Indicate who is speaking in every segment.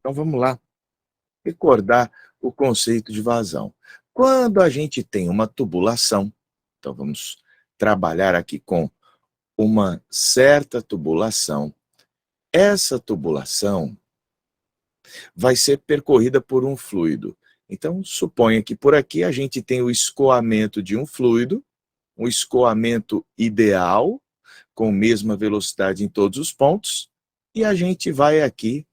Speaker 1: Então vamos lá, recordar o conceito de vazão. Quando a gente tem uma tubulação, então vamos trabalhar aqui com uma certa tubulação, essa tubulação vai ser percorrida por um fluido. Então, suponha que por aqui a gente tem o escoamento de um fluido, um escoamento ideal, com a mesma velocidade em todos os pontos, e a gente vai aqui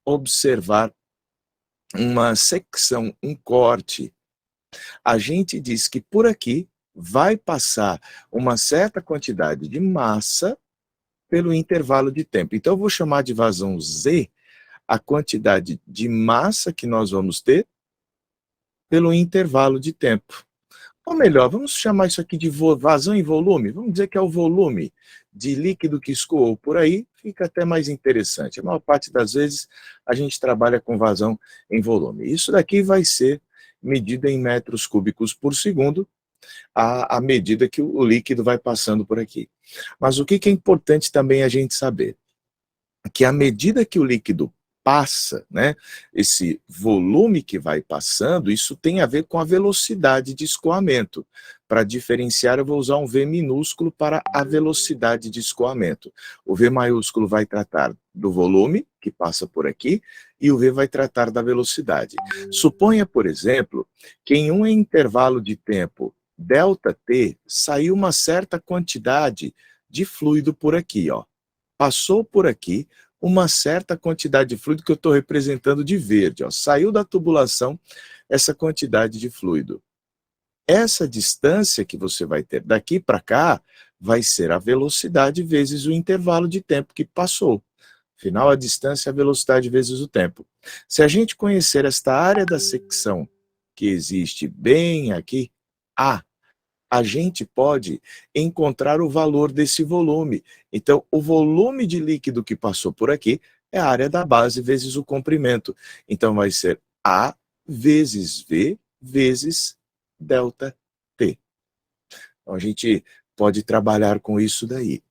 Speaker 1: observar uma secção, um corte. A gente diz que por aqui vai passar uma certa quantidade de massa pelo intervalo de tempo. Então, eu vou chamar de vazão Z a quantidade de massa que nós vamos ter pelo intervalo de tempo. Ou melhor, vamos chamar isso aqui de vazão em volume. Vamos dizer que é o volume de líquido que escoou por aí, fica até mais interessante. A maior parte das vezes a gente trabalha com vazão em volume. Isso daqui vai ser medida em metros cúbicos por segundo, à medida que o líquido vai passando por aqui. Mas o que é importante também a gente saber? Que à medida que o líquido passa, né, esse volume que vai passando, isso tem a ver com a velocidade de escoamento. Para diferenciar, eu vou usar um V minúsculo para a velocidade de escoamento. O V maiúsculo vai tratar do volume, que passa por aqui, e o V vai tratar da velocidade. Suponha, por exemplo, que em um intervalo de tempo ΔT, saiu uma certa quantidade de fluido por aqui, ó. Passou por aqui uma certa quantidade de fluido que eu estou representando de verde. Ó. Saiu da tubulação essa quantidade de fluido. Essa distância que você vai ter daqui para cá vai ser a velocidade vezes o intervalo de tempo que passou. Afinal, a distância é a velocidade vezes o tempo. Se a gente conhecer esta área da secção que existe bem aqui, a gente pode encontrar o valor desse volume. Então, o volume de líquido que passou por aqui é a área da base vezes o comprimento. Então, vai ser A vezes V vezes ΔT. Então, a gente pode trabalhar com isso daí.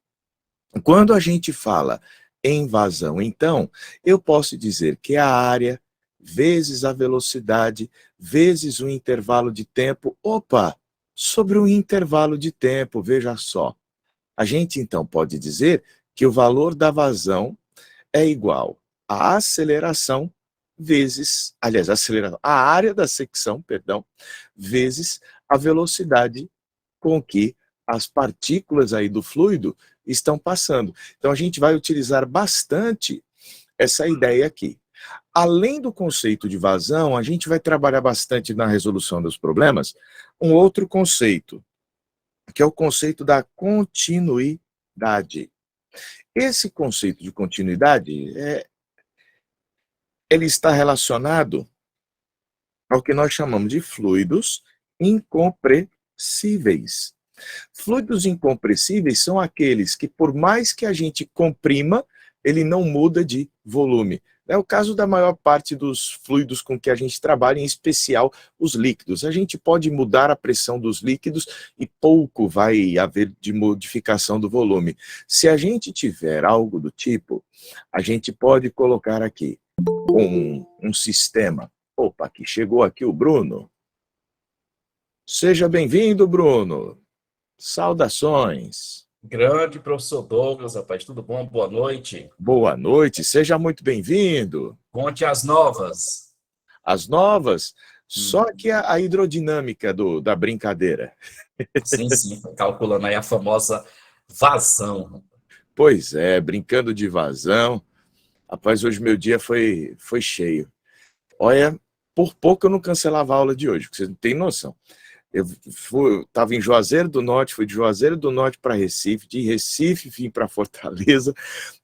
Speaker 1: Quando a gente fala em vazão, então, eu posso dizer que a área vezes a velocidade vezes o intervalo de tempo. Opa! Sobre o intervalo de tempo, veja só. A gente, então, pode dizer que o valor da vazão é igual à aceleração vezes, aliás, a área da secção, perdão, vezes a velocidade com que as partículas aí do fluido estão passando. Então, a gente vai utilizar bastante essa ideia aqui. Além do conceito de vazão, a gente vai trabalhar bastante na resolução dos problemas um outro conceito, que é o conceito da continuidade. Esse conceito de continuidade, ele está relacionado ao que nós chamamos de fluidos incompressíveis. Fluidos incompressíveis são aqueles que, por mais que a gente comprima, ele não muda de volume. É o caso da maior parte dos fluidos com que a gente trabalha, em especial os líquidos. A gente pode mudar a pressão dos líquidos e pouco vai haver de modificação do volume. Se a gente tiver algo do tipo, a gente pode colocar aqui um sistema. Opa, aqui chegou aqui o Bruno. Seja bem-vindo, Bruno. Saudações.
Speaker 2: Grande professor Douglas, rapaz, tudo bom? Boa noite.
Speaker 1: Boa noite, seja muito bem-vindo.
Speaker 2: Conte as novas.
Speaker 1: As novas, só que a hidrodinâmica da brincadeira.
Speaker 2: Sim, calculando aí a famosa vazão.
Speaker 1: Pois é, brincando de vazão. Rapaz, hoje meu dia foi cheio. Olha, por pouco eu não cancelava a aula de hoje, porque você não tem noção. Eu estava em Juazeiro do Norte, fui de Juazeiro do Norte para Recife, de Recife vim para Fortaleza,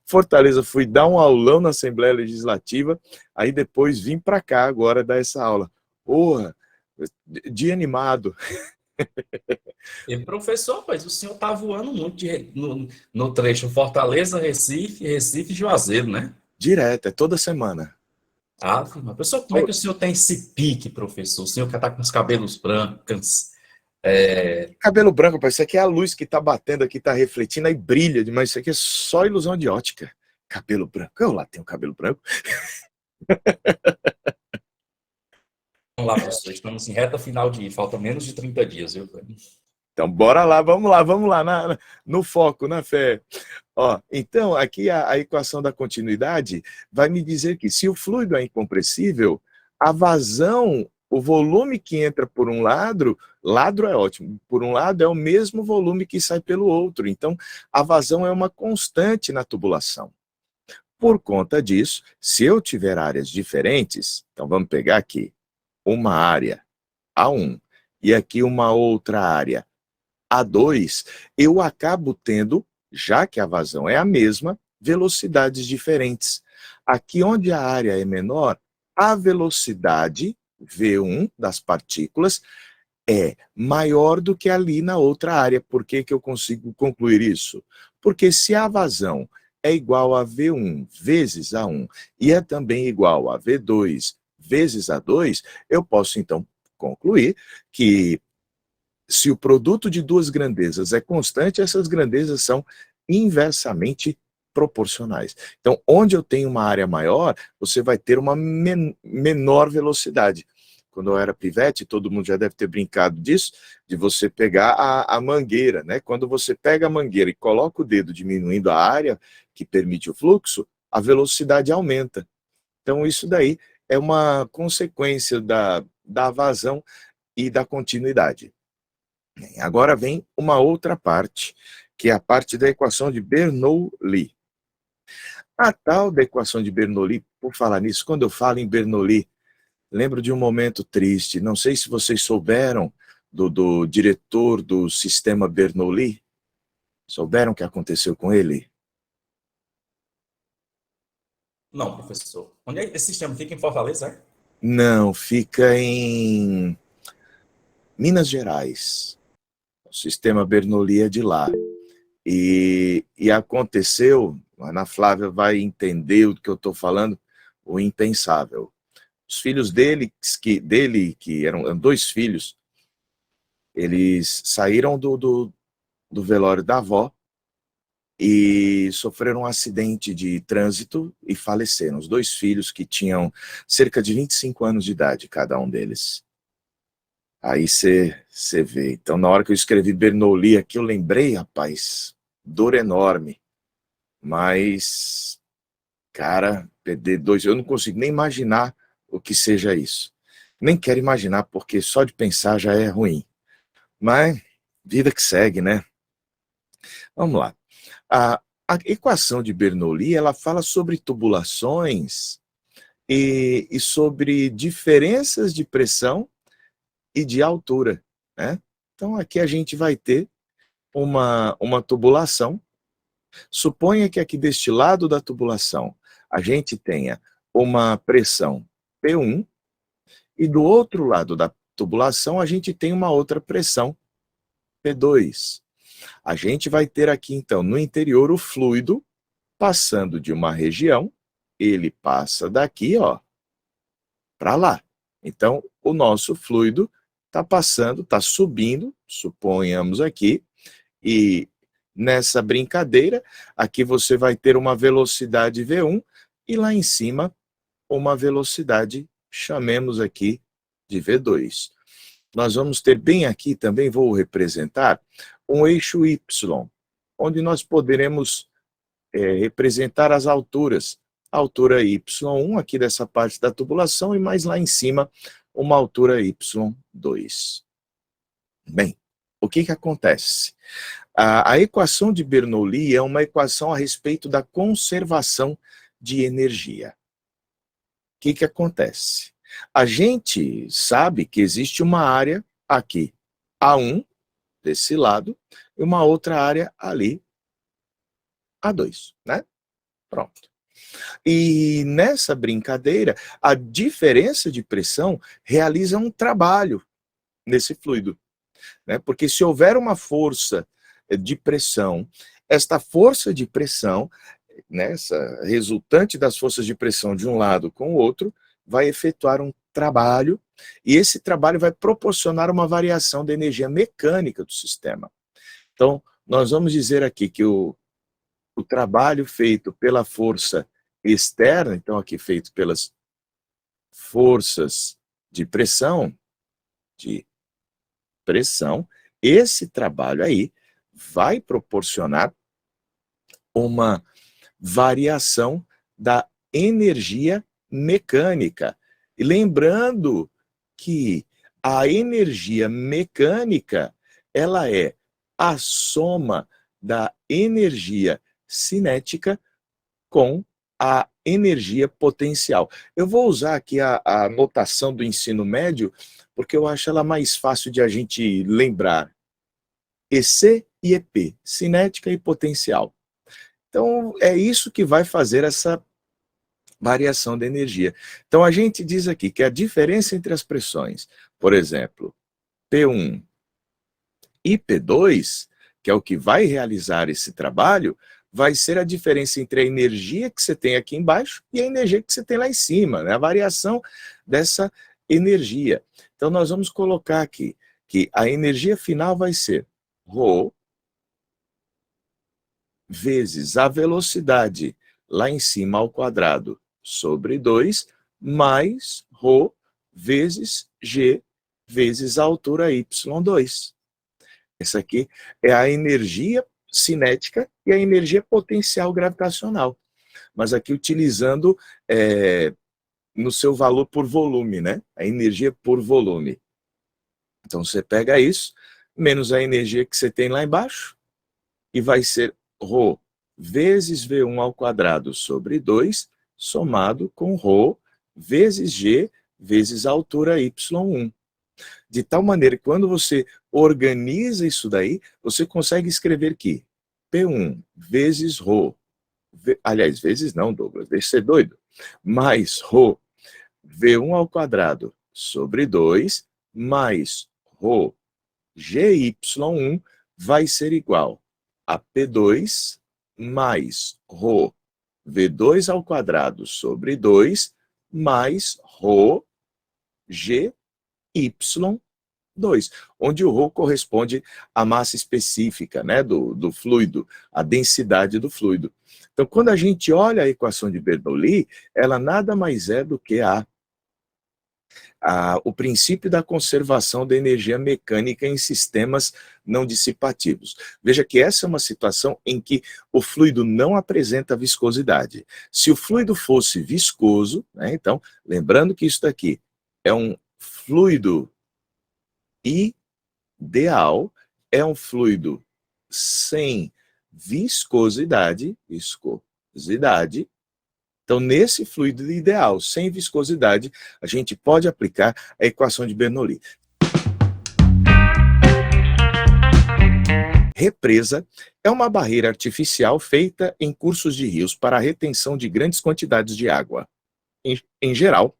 Speaker 1: Fortaleza fui dar um aulão na Assembleia Legislativa, aí depois vim para cá agora dar essa aula. Porra, dia animado.
Speaker 2: E professor, rapaz, o senhor está voando muito no trecho Fortaleza, Recife, Recife e Juazeiro, né?
Speaker 1: Direto, é toda semana.
Speaker 2: Ah, professor, como é que o senhor tem esse pique, professor? O senhor que está com os cabelos brancos.
Speaker 1: Cabelo branco, rapaz, isso aqui é a luz que está batendo aqui, está refletindo, aí brilha, mas isso aqui é só ilusão de ótica. Cabelo branco. Eu lá tenho cabelo branco.
Speaker 2: Vamos lá, professor. Estamos em reta final de falta menos de 30 dias, viu?
Speaker 1: Então, bora lá, vamos lá, no foco, na fé. Ó, então, aqui a equação da continuidade vai me dizer que se o fluido é incompressível, a vazão, o volume que entra por um lado é ótimo, por um lado é o mesmo volume que sai pelo outro. Então, a vazão é uma constante na tubulação. Por conta disso, se eu tiver áreas diferentes, então vamos pegar aqui uma área A1 e aqui uma outra área A2, eu acabo tendo, já que a vazão é a mesma, velocidades diferentes. Aqui onde a área é menor, a velocidade V1 das partículas é maior do que ali na outra área. Por que que eu consigo concluir isso? Porque se a vazão é igual a V1 vezes A1 e é também igual a V2 vezes A2, eu posso então concluir que se o produto de duas grandezas é constante, essas grandezas são inversamente proporcionais. Então, onde eu tenho uma área maior, você vai ter uma menor velocidade. Quando eu era pivete, todo mundo já deve ter brincado disso, de você pegar a mangueira, né? Quando você pega a mangueira e coloca o dedo diminuindo a área que permite o fluxo, a velocidade aumenta. Então, isso daí é uma consequência da vazão e da continuidade. Agora vem uma outra parte, que é a parte da equação de Bernoulli. A tal da equação de Bernoulli, por falar nisso, quando eu falo em Bernoulli, lembro de um momento triste. Não sei se vocês souberam do diretor do sistema Bernoulli. Souberam o que aconteceu com ele?
Speaker 2: Não, professor. Onde é que esse sistema fica em Fortaleza, é?
Speaker 1: Não, fica em Minas Gerais. O sistema Bernoulli é de lá. E aconteceu, a Ana Flávia vai entender o que eu estou falando, o impensável. Os filhos dele, que eram dois filhos, eles saíram do velório da avó e sofreram um acidente de trânsito e faleceram. Os dois filhos que tinham cerca de 25 anos de idade, cada um deles. Aí você vê. Então, na hora que eu escrevi Bernoulli aqui, eu lembrei, rapaz, dor enorme. Mas, cara, perder dois, eu não consigo nem imaginar o que seja isso. Nem quero imaginar, porque só de pensar já é ruim. Mas, vida que segue, né? Vamos lá. A equação de Bernoulli, ela fala sobre tubulações e sobre diferenças de pressão e de altura, né? Então, aqui a gente vai ter uma tubulação. Suponha que aqui deste lado da tubulação a gente tenha uma pressão P1 e do outro lado da tubulação a gente tem uma outra pressão P2. A gente vai ter aqui então no interior o fluido passando de uma região, ele passa daqui, ó, para lá. Então o nosso fluido está passando, está subindo, suponhamos aqui, e nessa brincadeira, aqui você vai ter uma velocidade V1 e lá em cima uma velocidade, chamemos aqui de V2. Nós vamos ter bem aqui também, vou representar, um eixo Y, onde nós poderemos representar as alturas. A altura Y1 aqui dessa parte da tubulação e mais lá em cima uma altura Y2. Bem, o que acontece? A equação de Bernoulli é uma equação a respeito da conservação de energia. O que acontece? A gente sabe que existe uma área aqui, A1, desse lado, e uma outra área ali, A2, né? Pronto. E nessa brincadeira, a diferença de pressão realiza um trabalho nesse fluido, né? Porque se houver uma força de pressão, esta força de pressão, né, essa resultante das forças de pressão de um lado com o outro, vai efetuar um trabalho, e esse trabalho vai proporcionar uma variação da energia mecânica do sistema. Então, nós vamos dizer aqui que o trabalho feito pela força externa, então aqui feito pelas forças de pressão, esse trabalho aí vai proporcionar uma variação da energia mecânica. E lembrando que a energia mecânica, ela é a soma da energia cinética com a energia potencial. Eu vou usar aqui a notação do ensino médio, porque eu acho ela mais fácil de a gente lembrar. EC e EP, cinética e potencial. Então, é isso que vai fazer essa variação da energia. Então, a gente diz aqui que a diferença entre as pressões, por exemplo, P1 e P2, que é o que vai realizar esse trabalho, vai ser a diferença entre a energia que você tem aqui embaixo e a energia que você tem lá em cima, né? A variação dessa energia. Então, nós vamos colocar aqui que a energia final vai ser ρ vezes a velocidade lá em cima ao quadrado sobre 2, mais ρ vezes g vezes a altura y2. Essa aqui é a energia cinética e a energia potencial gravitacional. Mas aqui utilizando no seu valor por volume, né? A energia por volume. Então você pega isso, menos a energia que você tem lá embaixo, e vai ser ρ vezes V1 ao quadrado sobre 2, somado com ρ vezes g vezes a altura y1. De tal maneira que quando você organiza isso daí, você consegue escrever que P1 vezes ρ, aliás, vezes não, Douglas, deixa de ser doido, mais ρ V1 ao quadrado sobre 2, mais ρ GY1 vai ser igual a P2 mais ρ V2 ao quadrado sobre 2, mais ρ GY2, onde o ρ corresponde à massa específica, né, do fluido, a densidade do fluido. Então, quando a gente olha a equação de Bernoulli, ela nada mais é do que o princípio da conservação da energia mecânica em sistemas não dissipativos. Veja que essa é uma situação em que o fluido não apresenta viscosidade. Se o fluido fosse viscoso, né, então, lembrando que isso daqui é um fluido ideal, é um fluido sem viscosidade. Então, nesse fluido ideal, sem viscosidade, a gente pode aplicar a equação de Bernoulli. Represa é uma barreira artificial feita em cursos de rios para a retenção de grandes quantidades de água. Em geral,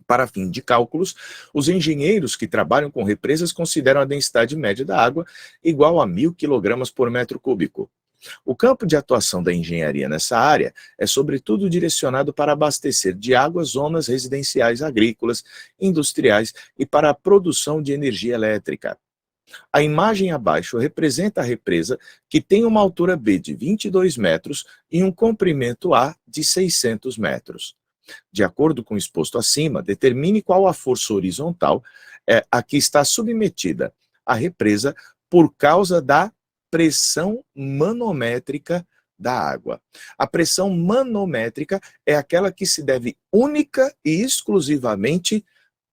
Speaker 1: para fim de cálculos, os engenheiros que trabalham com represas consideram a densidade média da água igual a 1.000 kg por metro cúbico. O campo de atuação da engenharia nessa área é sobretudo direcionado para abastecer de água zonas residenciais agrícolas, industriais e para a produção de energia elétrica. A imagem abaixo representa a represa, que tem uma altura B de 22 metros e um comprimento A de 600 metros. De acordo com o exposto acima, determine qual a força horizontal a que está submetida a represa por causa da pressão manométrica da água. A pressão manométrica é aquela que se deve única e exclusivamente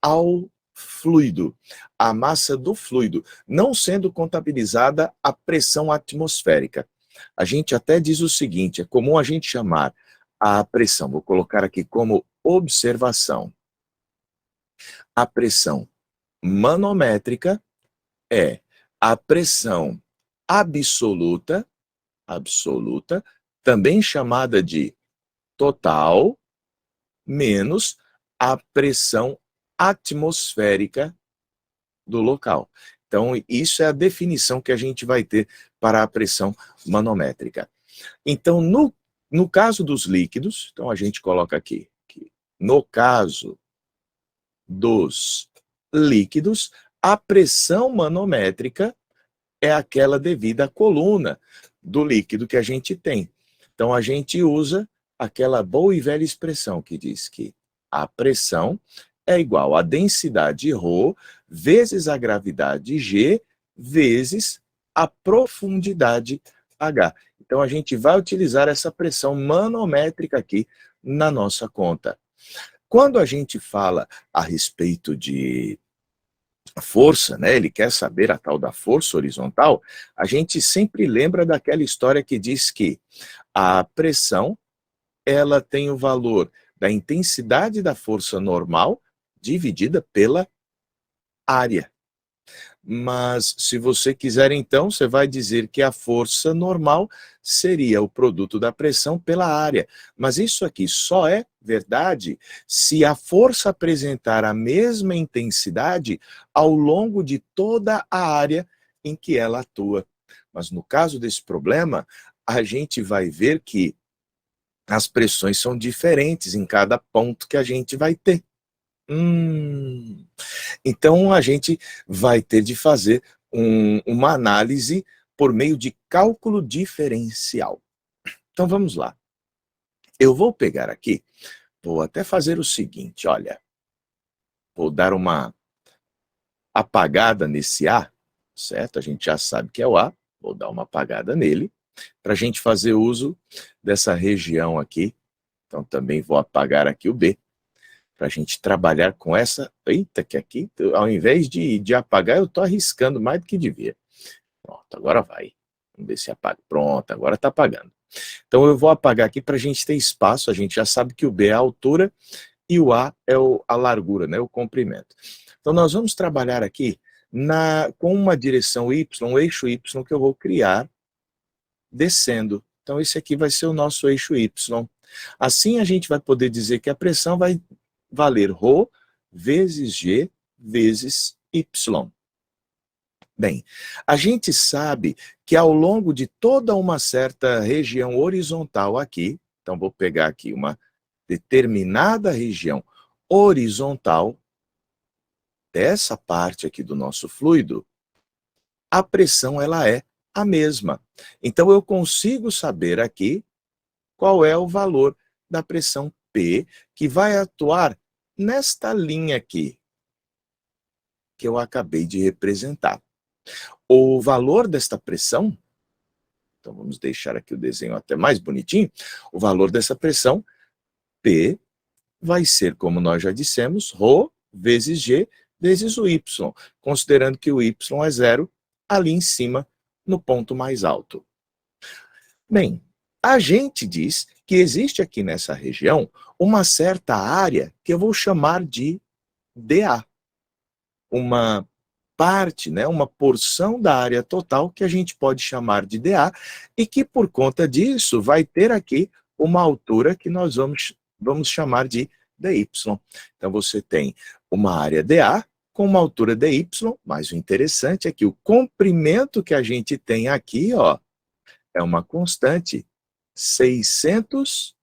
Speaker 1: ao fluido, à massa do fluido, não sendo contabilizada a pressão atmosférica. A gente até diz o seguinte, é comum a gente chamar a pressão, vou colocar aqui como observação. A pressão manométrica é a pressão absoluta, também chamada de total, menos a pressão atmosférica do local. Então, isso é a definição que a gente vai ter para a pressão manométrica. Então, no caso dos líquidos, então a gente coloca aqui, no caso dos líquidos, a pressão manométrica é aquela devida à coluna do líquido que a gente tem. Então a gente usa aquela boa e velha expressão que diz que a pressão é igual a densidade ρ vezes a gravidade G vezes a profundidade H. Então a gente vai utilizar essa pressão manométrica aqui na nossa conta. Quando a gente fala a respeito de força, né, ele quer saber a tal da força horizontal, a gente sempre lembra daquela história que diz que a pressão, ela tem o valor da intensidade da força normal dividida pela área. Mas se você quiser então, você vai dizer que a força normal seria o produto da pressão pela área. Mas isso aqui só é verdade se a força apresentar a mesma intensidade ao longo de toda a área em que ela atua. Mas no caso desse problema, a gente vai ver que as pressões são diferentes em cada ponto que a gente vai ter. Então a gente vai ter de fazer uma análise por meio de cálculo diferencial. Então vamos lá. Eu vou pegar aqui, vou até fazer o seguinte, olha. Vou dar uma apagada nesse A, certo? A gente já sabe que é o A, vou dar uma apagada nele, para a gente fazer uso dessa região aqui. Então também vou apagar aqui o B, para a gente trabalhar com essa... Eita, que aqui, ao invés de apagar, eu estou arriscando mais do que devia. Pronto, agora vai. Vamos ver se apaga. Pronto, agora está apagando. Então eu vou apagar aqui para a gente ter espaço. A gente já sabe que o B é a altura e o A é a largura, né, o comprimento. Então nós vamos trabalhar aqui com uma direção Y, um eixo Y que eu vou criar descendo. Então esse aqui vai ser o nosso eixo Y. Assim a gente vai poder dizer que a pressão vai valer ρ vezes G vezes Y. Bem, a gente sabe que ao longo de toda uma certa região horizontal aqui, então vou pegar aqui uma determinada região horizontal, dessa parte aqui do nosso fluido, a pressão ela é a mesma. Então eu consigo saber aqui qual é o valor da pressão P que vai atuar nesta linha aqui, que eu acabei de representar. O valor desta pressão, então vamos deixar aqui o desenho até mais bonitinho, o valor dessa pressão, P, vai ser, como nós já dissemos, ρ vezes G vezes o Y, considerando que o Y é zero ali em cima, no ponto mais alto. Bem, a gente diz que existe aqui nessa região uma certa área que eu vou chamar de dA. Uma parte, né, uma porção da área total que a gente pode chamar de dA e que por conta disso vai ter aqui uma altura que nós vamos chamar de dy. Então você tem uma área dA com uma altura dy, mas o interessante é que o comprimento que a gente tem aqui, ó, é uma constante, 600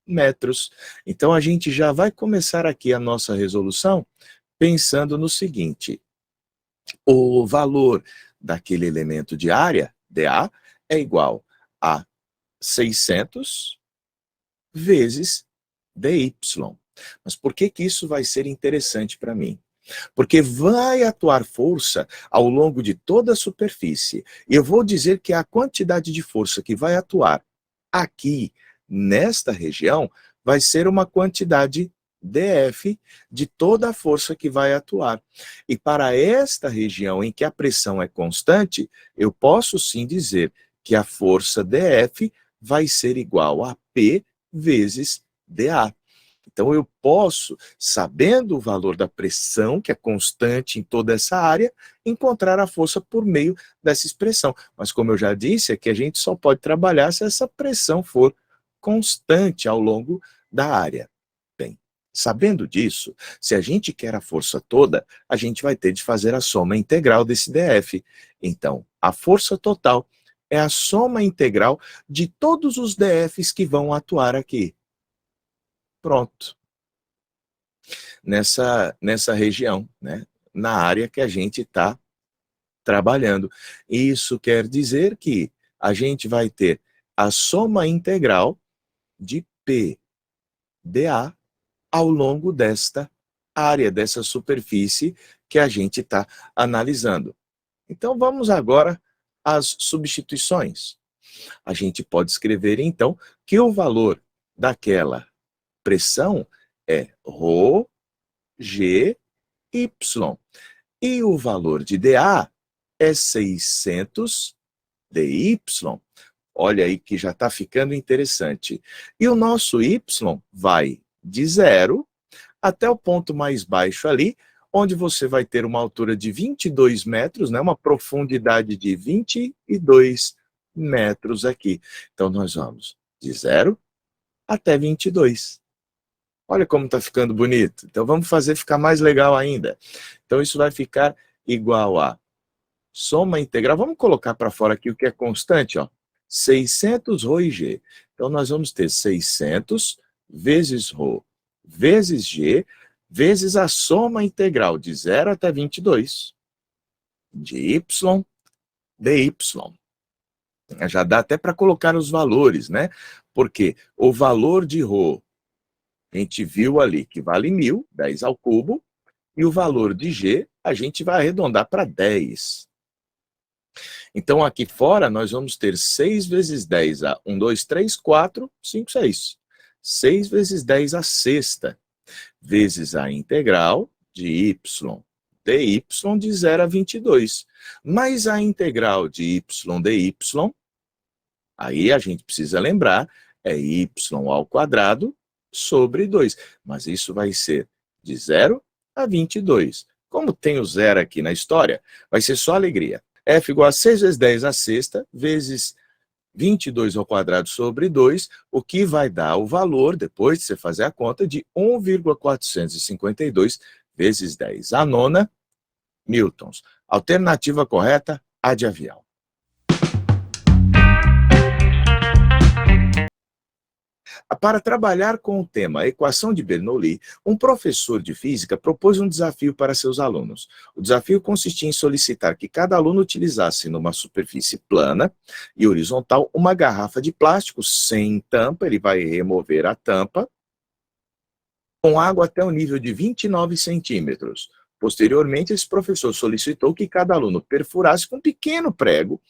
Speaker 1: metros. Então a gente já vai começar aqui a nossa resolução pensando no seguinte: o valor daquele elemento de área, dA, é igual a 600 vezes dy. Mas por que isso vai ser interessante para mim? Porque vai atuar força ao longo de toda a superfície. E eu vou dizer que a quantidade de força que vai atuar aqui, nesta região, vai ser uma quantidade dF de toda a força que vai atuar. E para esta região em que a pressão é constante, eu posso sim dizer que a força dF vai ser igual a P vezes dA. Então eu posso, sabendo o valor da pressão, que é constante em toda essa área, encontrar a força por meio dessa expressão. Mas como eu já disse, é que a gente só pode trabalhar se essa pressão for constante ao longo da área. Bem, sabendo disso, se a gente quer a força toda, a gente vai ter de fazer a soma integral desse dF. Então, a força total é a soma integral de todos os dFs que vão atuar aqui. Pronto. Nessa região, né? Na área que a gente está trabalhando. Isso quer dizer que a gente vai ter a soma integral de P dA ao longo desta área, dessa superfície que a gente está analisando. Então, vamos agora às substituições. A gente pode escrever, então, que o valor daquela pressão é ρ, G, Y. E o valor de dA é 600 dy. Olha aí que já está ficando interessante. E o nosso y vai de 0 até o ponto mais baixo ali, onde você vai ter uma altura de 22 metros, né, uma profundidade de 22 metros aqui. Então, nós vamos de 0 até 22. Olha como está ficando bonito. Então, vamos fazer ficar mais legal ainda. Então, isso vai ficar igual a soma integral. Vamos colocar para fora aqui o que é constante, ó. 600 ρ e G. Então, nós vamos ter 600 vezes ρ vezes G, vezes a soma integral de 0 até 22, de Y, dy. Já dá até para colocar os valores, né? Porque o valor de ρ, a gente viu ali que vale 1.000, 10 ao cubo, e o valor de G, a gente vai arredondar para 10. Então, aqui fora, nós vamos ter 6 vezes 10 a 1, 2, 3, 4, 5, 6. 6 vezes 10 a sexta, vezes a integral de y dy de 0 a 22. Mais a integral de y dy, aí a gente precisa lembrar, é y ao quadrado sobre 2. Mas isso vai ser de 0 a 22. Como tem o zero aqui na história, vai ser só alegria. F igual a 6 vezes 10 a sexta, vezes 22 ao quadrado sobre 2, o que vai dar o valor, depois de você fazer a conta, de 1,452 vezes 10 a nona newtons. Alternativa correta, A de avião. Para trabalhar com o tema equação de Bernoulli, um professor de física propôs um desafio para seus alunos. O desafio consistia em solicitar que cada aluno utilizasse numa superfície plana e horizontal uma garrafa de plástico sem tampa, ele vai remover a tampa, com água até o nível de 29 centímetros. Posteriormente, esse professor solicitou que cada aluno perfurasse com um pequeno prego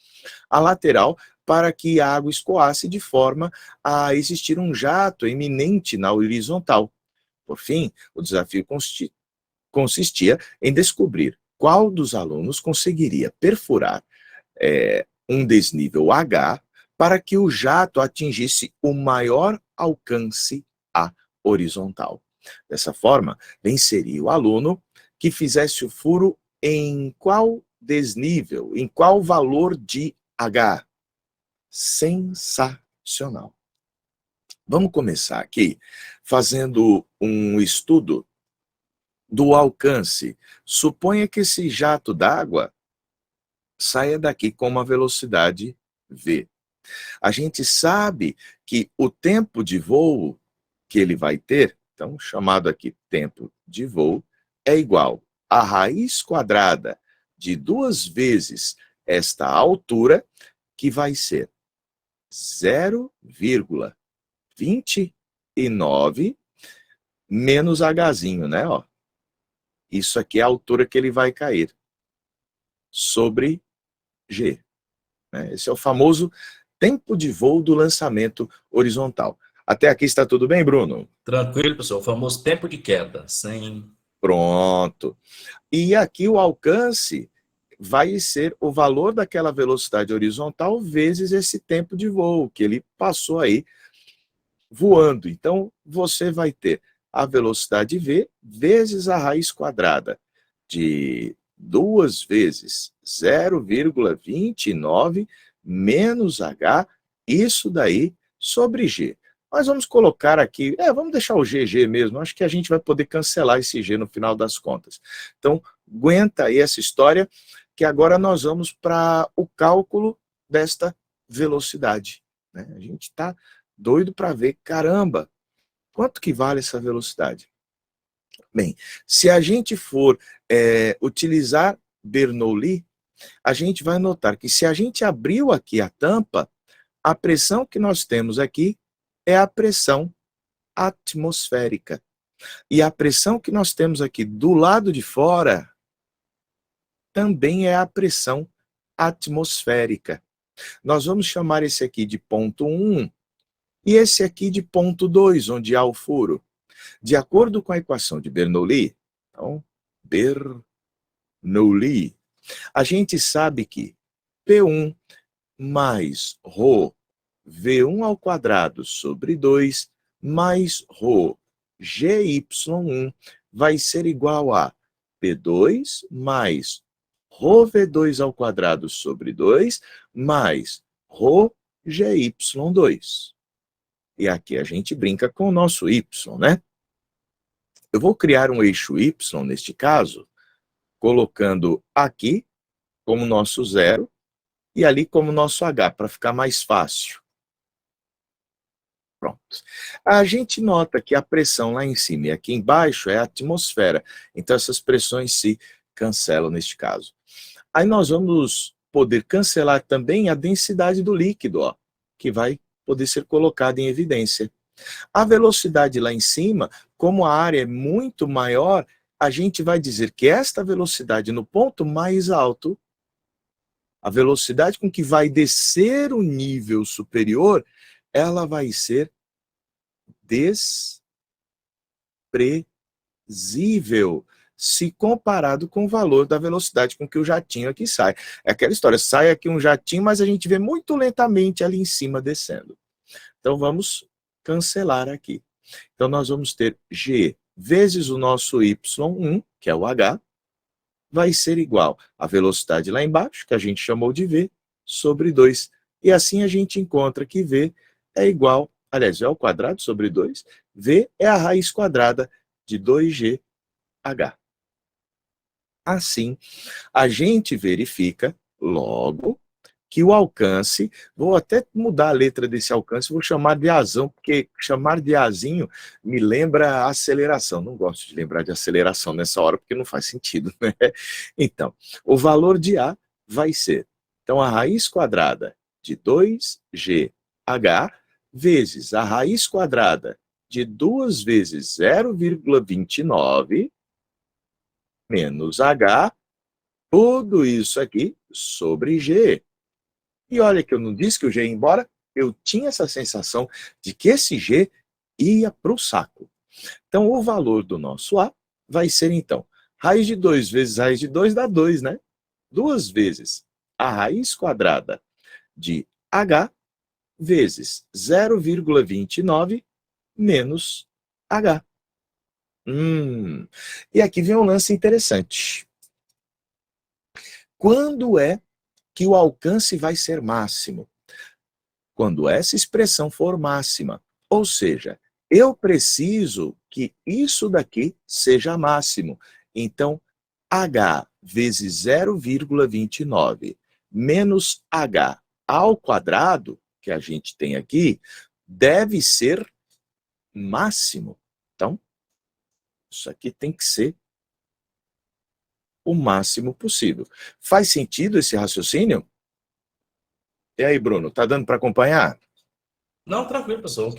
Speaker 1: a lateral para que a água escoasse de forma a existir um jato eminente na horizontal. Por fim, o desafio consistia em descobrir qual dos alunos conseguiria perfurar um desnível H para que o jato atingisse o maior alcance à horizontal. Dessa forma, venceria o aluno que fizesse o furo em qual desnível, em qual valor de H. Sensacional. Vamos começar aqui fazendo um estudo do alcance. Suponha que esse jato d'água saia daqui com uma velocidade v. A gente sabe que o tempo de voo que ele vai ter, então chamado aqui tempo de voo, é igual a raiz quadrada de 2 vezes esta altura, que vai ser 0,29 menos Hzinho, né? Ó. Isso aqui é a altura que ele vai cair sobre G. Né? Esse é o famoso tempo de voo do lançamento horizontal. Até aqui está tudo bem, Bruno?
Speaker 2: Tranquilo, professor. O famoso tempo de queda, sem...
Speaker 1: Pronto. E aqui o alcance vai ser o valor daquela velocidade horizontal vezes esse tempo de voo que ele passou aí voando. Então, você vai ter a velocidade v vezes a raiz quadrada de 2 vezes 0,29 menos h, isso daí sobre g. Nós vamos colocar aqui, vamos deixar o GG mesmo, acho que a gente vai poder cancelar esse G no final das contas. Então, aguenta aí essa história, que agora nós vamos para o cálculo desta velocidade. Né? A gente está doido para ver, caramba, quanto que vale essa velocidade? Bem, se a gente for utilizar Bernoulli, a gente vai notar que se a gente abriu aqui a tampa, A pressão que nós temos aqui é a pressão atmosférica. E a pressão que nós temos aqui do lado de fora também é a pressão atmosférica. Nós vamos chamar esse aqui de ponto 1 e esse aqui de ponto 2, onde há o furo. De acordo com a equação de Bernoulli, então, Bernoulli, a gente sabe que P1 mais ρ V1 ao quadrado sobre 2 mais ρ GY1 vai ser igual a P2 mais ρ V2 ao quadrado sobre 2 mais ρ GY2. E aqui a gente brinca com o nosso Y, né? Eu vou criar um eixo Y neste caso, colocando aqui como nosso zero e ali como nosso H, para ficar mais fácil. Pronto. A gente nota que a pressão lá em cima e aqui embaixo é a atmosfera. Então essas pressões se cancelam neste caso. Aí nós vamos poder cancelar também a densidade do líquido, ó, que vai poder ser colocada em evidência. A velocidade lá em cima, como a área é muito maior, a gente vai dizer que esta velocidade no ponto mais alto, a velocidade com que vai descer o nível superior, ela vai ser desprezível, se comparado com o valor da velocidade com que o jatinho aqui sai. É aquela história, sai aqui um jatinho, mas a gente vê muito lentamente ali em cima descendo. Então vamos cancelar aqui. Então nós vamos ter G vezes o nosso Y1, que é o H, vai ser igual à velocidade lá embaixo, que a gente chamou de V, sobre 2. E assim a gente encontra que V é igual, aliás, V ao quadrado sobre 2, V é a raiz quadrada de 2GH. Assim, a gente verifica logo que o alcance, vou até mudar a letra desse alcance, vou chamar de Azão, porque chamar de Azinho me lembra aceleração. Não gosto de lembrar de aceleração nessa hora, porque não faz sentido, né? Então, o valor de A vai ser, então, a raiz quadrada de 2GH vezes a raiz quadrada de 2 vezes 0,29 menos H, tudo isso aqui sobre G. E olha que eu não disse que o G ia embora, eu tinha essa sensação de que esse G ia para o saco. Então, o valor do nosso A vai ser, então, raiz de 2 vezes raiz de 2 dá 2, né? 2 vezes a raiz quadrada de H vezes 0,29 menos H. E aqui vem um lance interessante. Quando é que o alcance vai ser máximo? Quando essa expressão for máxima. Ou seja, eu preciso que isso daqui seja máximo. Então, H vezes 0,29 menos H ao quadrado, que a gente tem aqui, deve ser máximo. Então, isso aqui tem que ser o máximo possível. Faz sentido esse raciocínio? E aí, Bruno, tá dando para acompanhar?
Speaker 2: Não, tranquilo, professor. O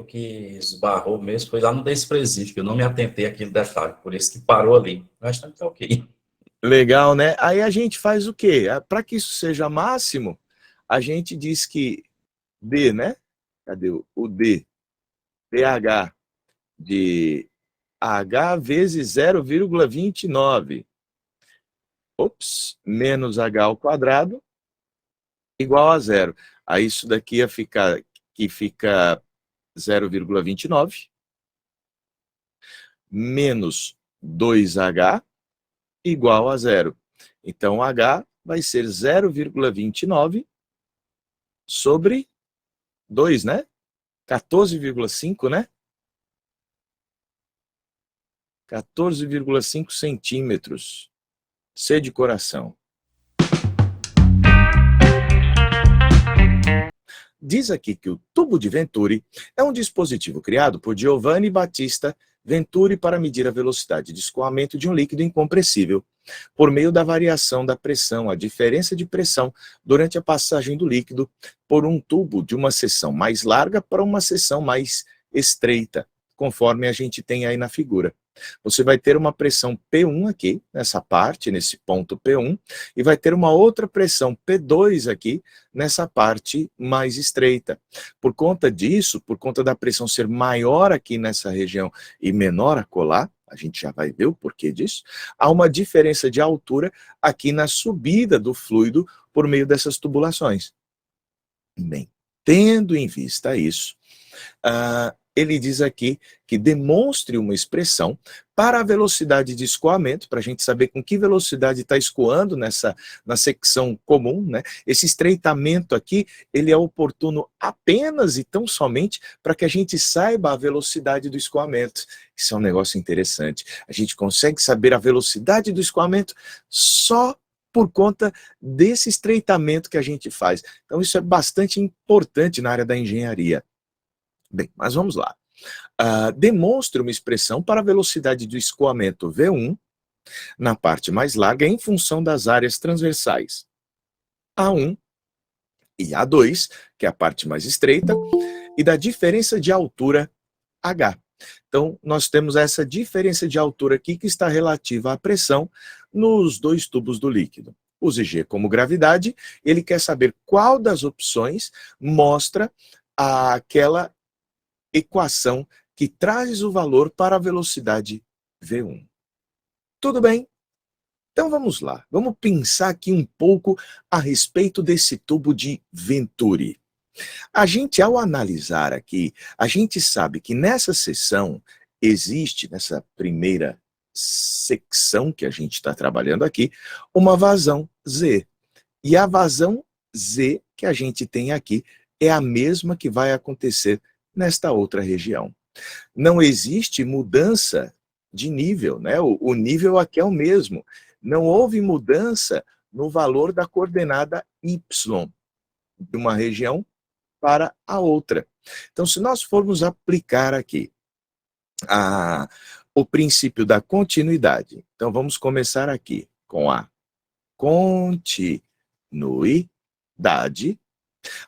Speaker 2: que esbarrou mesmo foi lá no desprezível, que eu não me atentei àquele detalhe, por isso que parou ali. Mas tá ok.
Speaker 1: Legal, né? Aí a gente faz o quê? Para que isso seja máximo, a gente diz que D, né? Cadê o D? DH de H vezes 0,29. Menos H ao quadrado igual a zero. Aí isso daqui ia ficar, que fica 0,29 menos 2H igual a zero. Então, H vai ser 0,29 sobre 2, né? 14,5, né? 14,5 centímetros. C de coração. Diz aqui que o tubo de Venturi é um dispositivo criado por Giovanni Battista Venturi para medir a velocidade de escoamento de um líquido incompressível. por meio da variação da pressão, a diferença de pressão durante a passagem do líquido por um tubo de uma seção mais larga para uma seção mais estreita, conforme a gente tem aí na figura. Você vai ter uma pressão P1 aqui, nessa parte, nesse ponto P1, e vai ter uma outra pressão P2 aqui, nessa parte mais estreita. Por conta disso, por conta da pressão ser maior aqui nessa região e menor acolá, a gente já vai ver o porquê disso, há uma diferença de altura aqui na subida do fluido por meio dessas tubulações. Bem, tendo em vista isso, ele diz aqui que demonstre uma expressão para a velocidade de escoamento, para a gente saber com que velocidade está escoando na secção comum, né? Esse estreitamento aqui, ele é oportuno apenas e tão somente para que a gente saiba a velocidade do escoamento. Isso é um negócio interessante. A gente consegue saber a velocidade do escoamento só por conta desse estreitamento que a gente faz. Então isso é bastante importante na área da engenharia. Bem, mas vamos lá. Demonstre uma expressão para a velocidade do escoamento V1 na parte mais larga em função das áreas transversais A1 e A2, que é a parte mais estreita, e da diferença de altura H. Então, nós temos essa diferença de altura aqui que está relativa à pressão nos dois tubos do líquido. Use G como gravidade, ele quer saber qual das opções mostra aquela equação que traz o valor para a velocidade V1. Tudo bem? Então vamos lá, vamos pensar aqui um pouco a respeito desse tubo de Venturi. A gente, ao analisar aqui, a gente sabe que nessa seção existe, nessa primeira secção que a gente está trabalhando aqui, uma vazão Z. E a vazão Z que a gente tem aqui é a mesma que vai acontecer nesta outra região. Não existe mudança de nível, né? O nível aqui é o mesmo. Não houve mudança no valor da coordenada Y de uma região para a outra. Então, se nós formos aplicar aqui o princípio da continuidade, então vamos começar aqui com a continuidade,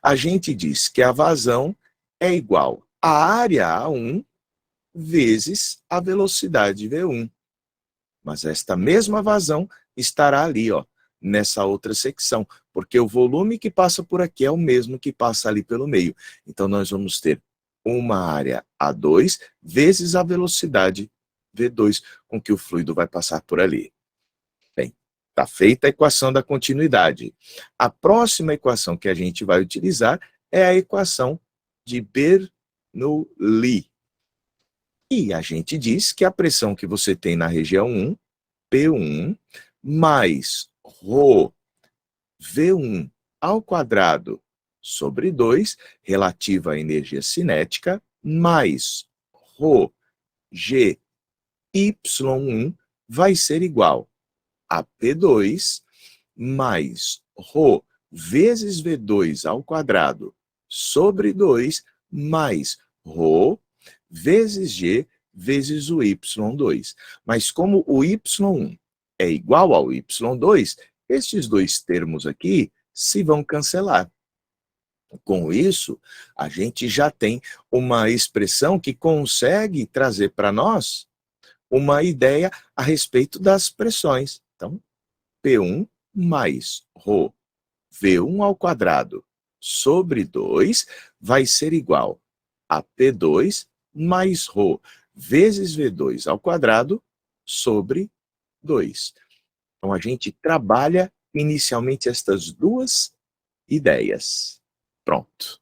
Speaker 1: a gente diz que a vazão é igual à área A1 vezes a velocidade V1. Mas esta mesma vazão estará ali, ó, nessa outra secção, porque o volume que passa por aqui é o mesmo que passa ali pelo meio. Então, nós vamos ter uma área A2 vezes a velocidade V2 com que o fluido vai passar por ali. Bem, está feita a equação da continuidade. A próxima equação que a gente vai utilizar é a equação de Bernoulli. E a gente diz que a pressão que você tem na região 1, P1, mais ρ V1 ao quadrado sobre 2, relativa à energia cinética, mais ρ G Y1 vai ser igual a P2 mais ρ vezes V2 ao quadrado sobre 2 mais ρ vezes G vezes o Y2. Mas como o Y1 é igual ao Y2, estes dois termos aqui se vão cancelar. Com isso, a gente já tem uma expressão que consegue trazer para nós uma ideia a respeito das pressões. Então, P1 mais ρ V1 ao quadrado sobre 2 vai ser igual a P2 mais ρ vezes V2 ao quadrado sobre 2. Então, a gente trabalha inicialmente estas duas ideias. Pronto.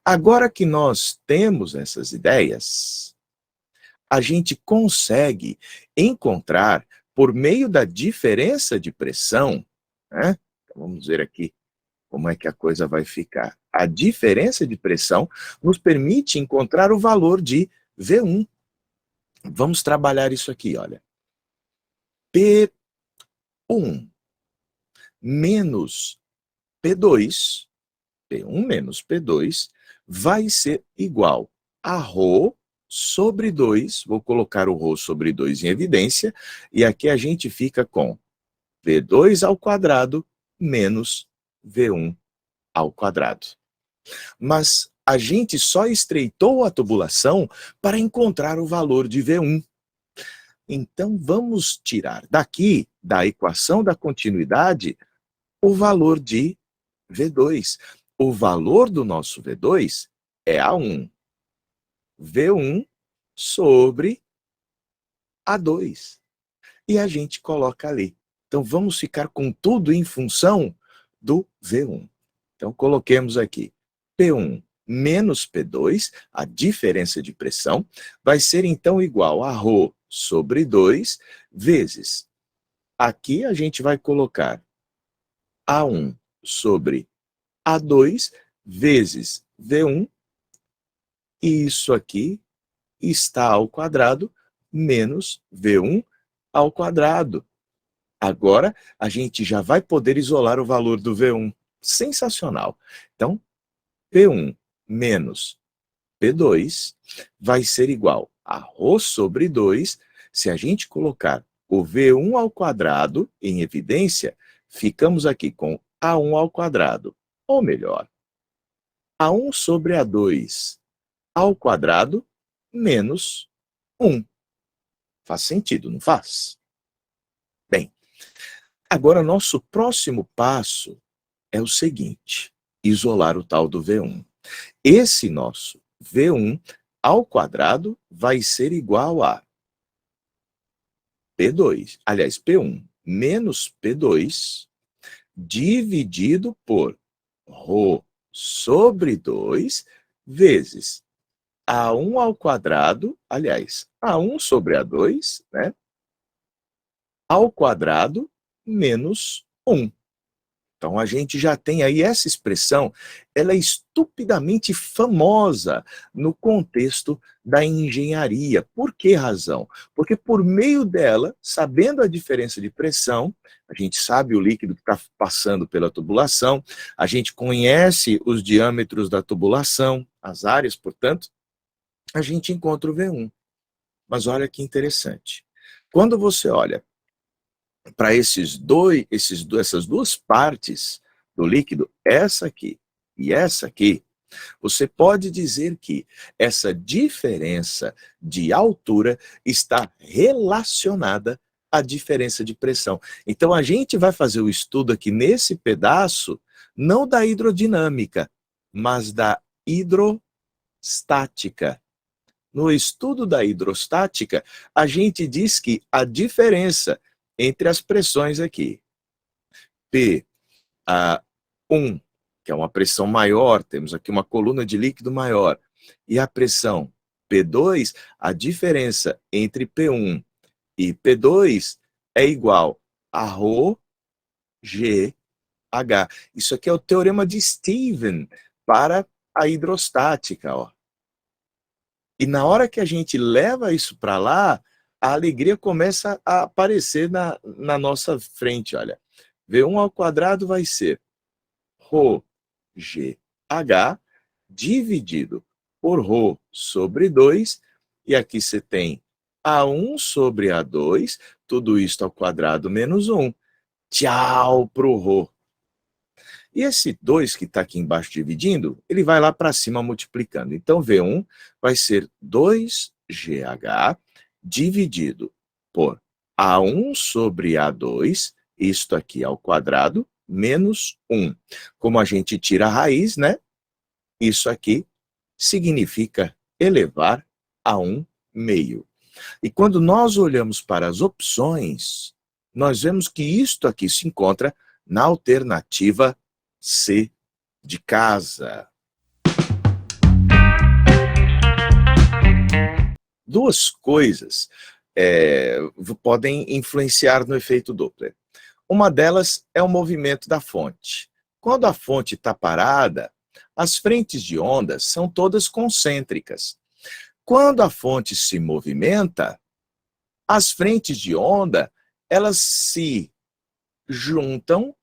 Speaker 1: Agora que nós temos essas ideias, a gente consegue encontrar, por meio da diferença de pressão, né? Então, vamos ver aqui como é que a coisa vai ficar. A diferença de pressão nos permite encontrar o valor de V1. Vamos trabalhar isso aqui, olha. P1 menos P2, P1 menos P2, vai ser igual a ρ sobre 2, vou colocar o ρ sobre 2 em evidência, e aqui a gente fica com V2 ao quadrado menos V1 ao quadrado. Mas a gente só estreitou a tubulação para encontrar o valor de V1. Então, vamos tirar daqui, da equação da continuidade, o valor de V2. O valor do nosso V2 é A1. V1 sobre A2. E a gente coloca ali. Então, vamos ficar com tudo em função do V1. Então, coloquemos aqui P1 menos P2, a diferença de pressão, vai ser então igual a ρ sobre 2 vezes. Aqui a gente vai colocar A1 sobre A2 vezes V1, e isso aqui está ao quadrado menos V1 ao quadrado. Agora, a gente já vai poder isolar o valor do V1. Sensacional. Então, P1 menos P2 vai ser igual a ρ sobre 2. Se a gente colocar o V1 ao quadrado em evidência, ficamos aqui com A1 ao quadrado. Ou melhor, A1 sobre A2 ao quadrado menos 1. Faz sentido, não faz? Bem, agora nosso próximo passo é o seguinte: isolar o tal do V1. Esse nosso V1 ao quadrado vai ser igual a P2, aliás, P1 menos P2 dividido por ρ sobre 2 vezes A1 ao quadrado, aliás, A1 sobre A2, né, ao quadrado menos 1. Então, a gente já tem aí essa expressão, ela é estupidamente famosa no contexto da engenharia. Por que razão? Porque por meio dela, sabendo a diferença de pressão, a gente sabe o líquido que está passando pela tubulação, a gente conhece os diâmetros da tubulação, as áreas, portanto, a gente encontra o V1. Mas olha que interessante. Quando você olha para essas duas partes do líquido, essa aqui e essa aqui, você pode dizer que essa diferença de altura está relacionada à diferença de pressão. Então, a gente vai fazer o estudo aqui nesse pedaço, não da hidrodinâmica, mas da hidrostática. No estudo da hidrostática, a gente diz que a diferença entre as pressões aqui, P1, que é uma pressão maior, temos aqui uma coluna de líquido maior, e a pressão P2, a diferença entre P1 e P2 é igual a ρ, G, H. Isso aqui é o teorema de Stephen para a hidrostática, ó. E na hora que a gente leva isso para lá, a alegria começa a aparecer na nossa frente, olha. V1 ao quadrado vai ser ρ, G, H, dividido por ρ sobre 2, e aqui você tem A1 sobre A2, tudo isso ao quadrado menos 1. Tchau pro ρ. E esse 2 que está aqui embaixo dividindo, ele vai lá para cima multiplicando. Então, V1 vai ser 2GH dividido por A1 sobre A2, isto aqui ao quadrado, menos 1. Como a gente tira a raiz, né? Isso aqui significa elevar a 1/2. E quando nós olhamos para as opções, nós vemos que isto aqui se encontra na alternativa C de casa. Duas coisas podem influenciar no efeito Doppler. Uma delas é o movimento da fonte. Quando a fonte está parada, as frentes de ondas são todas concêntricas. Quando a fonte se movimenta, as frentes de onda, elas se juntam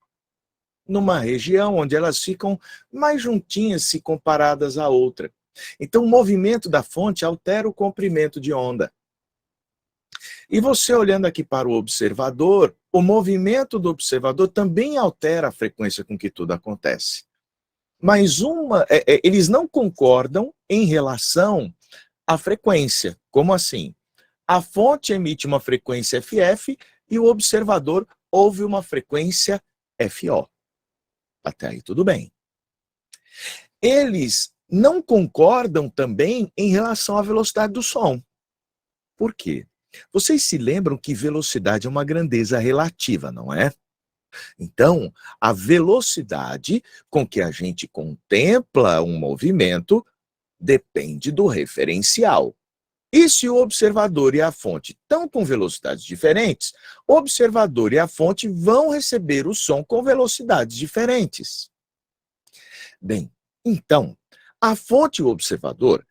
Speaker 1: numa região onde elas ficam mais juntinhas se comparadas à outra. Então, o movimento da fonte altera o comprimento de onda. E você olhando aqui para o observador, o movimento do observador também altera a frequência com que tudo acontece. Mas eles não concordam em relação à frequência. Como assim? A fonte emite uma frequência FF e o observador ouve uma frequência FO. Até aí tudo bem. Eles não concordam também em relação à velocidade do som. Por quê? Vocês se lembram que velocidade é uma grandeza relativa, não é? Então, a velocidade com que a gente contempla um movimento depende do referencial. E se o observador e a fonte estão com velocidades diferentes, o observador e a fonte vão receber o som com velocidades diferentes. Bem, então, a fonte e o observador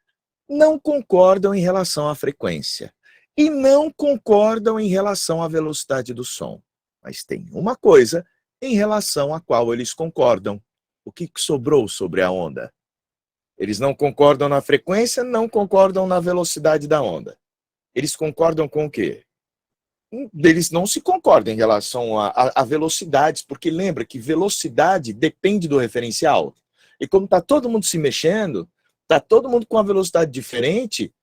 Speaker 1: não concordam em relação à frequência e não concordam em relação à velocidade do som. Mas tem uma coisa em relação à qual eles concordam. O que sobrou sobre a onda? Eles não concordam na frequência, não concordam na velocidade da onda. Eles concordam com o quê? Eles não se concordam em relação a velocidades, porque lembra que velocidade depende do referencial. E como está todo mundo se mexendo, está todo mundo com uma velocidade diferente,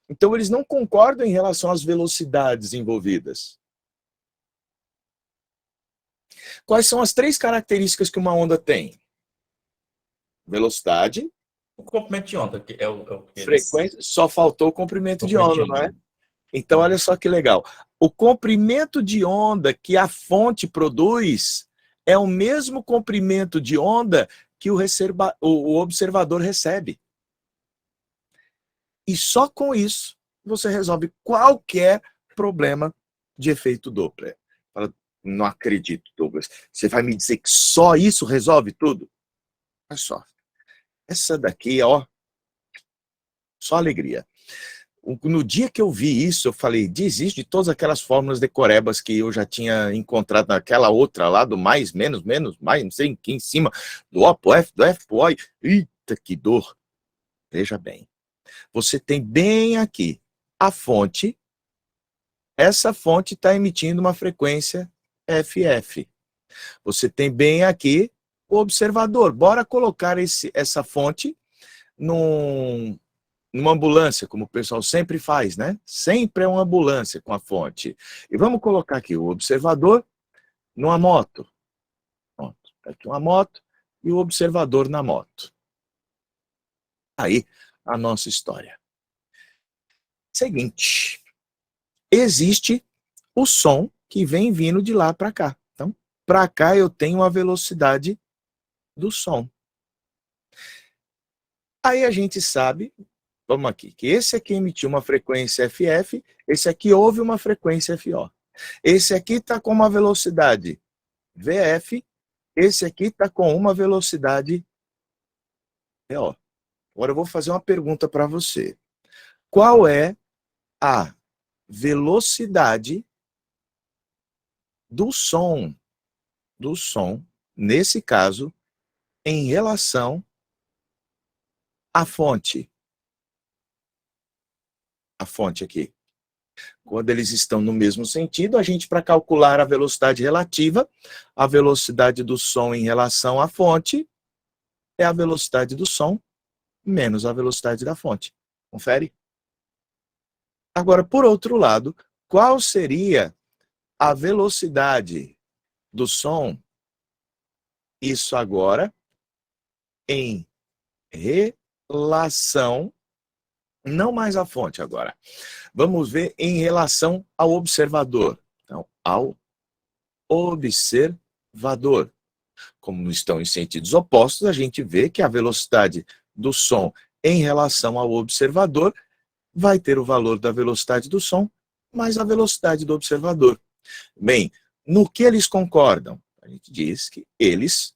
Speaker 1: então eles não concordam em relação às velocidades envolvidas. Quais são as 3 características que uma onda tem? Velocidade.
Speaker 2: O comprimento de onda, que é o que
Speaker 1: frequência, só faltou o comprimento de onda, não é? Então, olha só que legal. O comprimento de onda que a fonte produz é o mesmo comprimento de onda que o observador recebe. E só com isso você resolve qualquer problema de efeito Doppler. Não acredito, Douglas. Você vai me dizer que só isso resolve tudo? Olha só. Essa daqui, ó, só alegria. No dia que eu vi isso, eu falei, desiste de todas aquelas fórmulas decorebas que eu já tinha encontrado naquela outra lá, do mais, menos, mais, não sei, aqui em cima, do O pro F, do F pro O. Eita, que dor. Veja bem, você tem bem aqui a fonte, essa fonte está emitindo uma frequência FF. Você tem bem aqui o observador. Bora colocar essa fonte numa ambulância, como o pessoal sempre faz, né? Sempre é uma ambulância com a fonte. E vamos colocar aqui o observador numa moto. Pronto, aqui uma moto e o observador na moto. Aí, a nossa história. Seguinte, existe o som que vem vindo de lá para cá. Então, para cá eu tenho a velocidade do som. Aí a gente sabe, vamos aqui, que esse aqui emitiu uma frequência FF, esse aqui ouve uma frequência FO. Esse aqui está com uma velocidade VF, esse aqui está com uma velocidade VO. Agora eu vou fazer uma pergunta para você. Qual é a velocidade do som, nesse caso, em relação à fonte? A fonte aqui. Quando eles estão no mesmo sentido, a gente, para calcular a velocidade relativa, a velocidade do som em relação à fonte é a velocidade do som menos a velocidade da fonte. Confere? Agora, por outro lado, qual seria a velocidade do som? Isso agora em relação, não mais à fonte agora. Vamos ver em relação ao observador. Então, ao observador. Como estão em sentidos opostos, a gente vê que a velocidade do som em relação ao observador vai ter o valor da velocidade do som mais a velocidade do observador. Bem, no que eles concordam? A gente diz que eles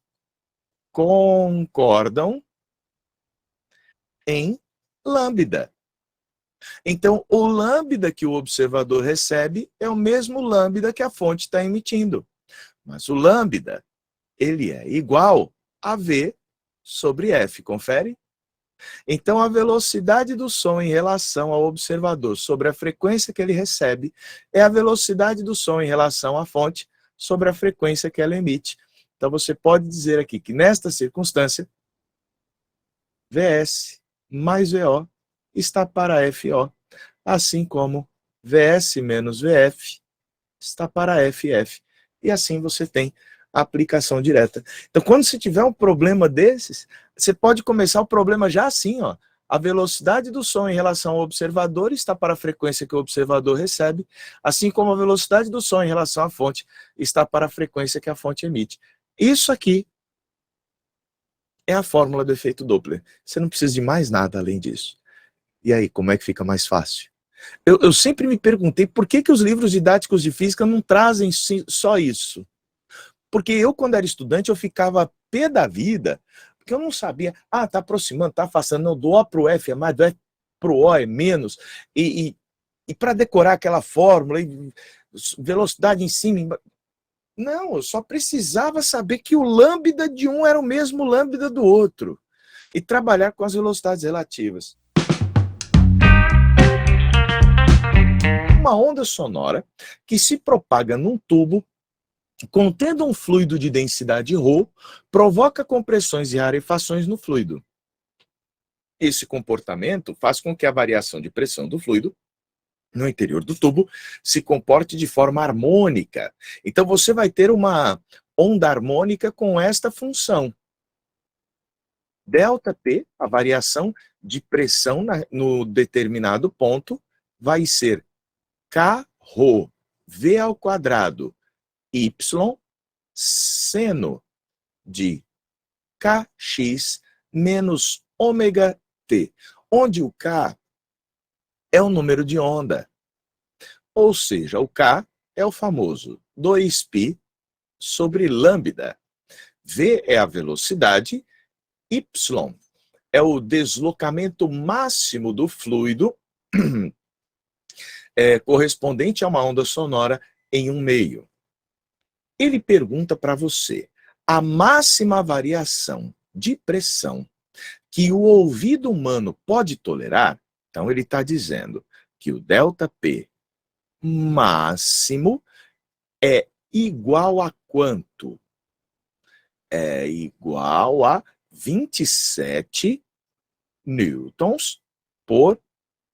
Speaker 1: concordam em lambda. Então, o lambda que o observador recebe é o mesmo lambda que a fonte está emitindo. Mas o lambda, ele é igual a V sobre F. Confere? Então, a velocidade do som em relação ao observador sobre a frequência que ele recebe é a velocidade do som em relação à fonte sobre a frequência que ela emite. Então, você pode dizer aqui que, nesta circunstância, Vs mais Vo está para FO, assim como Vs menos Vf está para FF. E assim você tem a aplicação direta. Então, quando você tiver um problema desses, você pode começar o problema já assim, ó. A velocidade do som em relação ao observador está para a frequência que o observador recebe, assim como a velocidade do som em relação à fonte está para a frequência que a fonte emite. Isso aqui é a fórmula do efeito Doppler. Você não precisa de mais nada além disso. E aí, como é que fica mais fácil? Eu sempre me perguntei por que os livros didáticos de física não trazem só isso. Porque eu, quando era estudante, eu ficava pé da vida, porque eu não sabia, tá aproximando, tá afastando, não, do O para o F é mais, do F para o O é menos, e para decorar aquela fórmula, velocidade em cima, não, eu só precisava saber que o lambda de um era o mesmo lambda do outro, e trabalhar com as velocidades relativas. Uma onda sonora que se propaga num tubo contendo um fluido de densidade ρ, provoca compressões e rarefações no fluido. Esse comportamento faz com que a variação de pressão do fluido no interior do tubo se comporte de forma harmônica. Então você vai ter uma onda harmônica com esta função. ΔP, a variação de pressão no determinado ponto, vai ser K-ρ, V ao quadrado, Y, seno de Kx menos ômega t, onde o K é o número de onda. Ou seja, o K é o famoso 2π sobre lambda. V é a velocidade, Y é o deslocamento máximo do fluido correspondente a uma onda sonora em um meio. Ele pergunta para você, a máxima variação de pressão que o ouvido humano pode tolerar, então ele está dizendo que o ΔP máximo é igual a quanto? É igual a 27 newtons por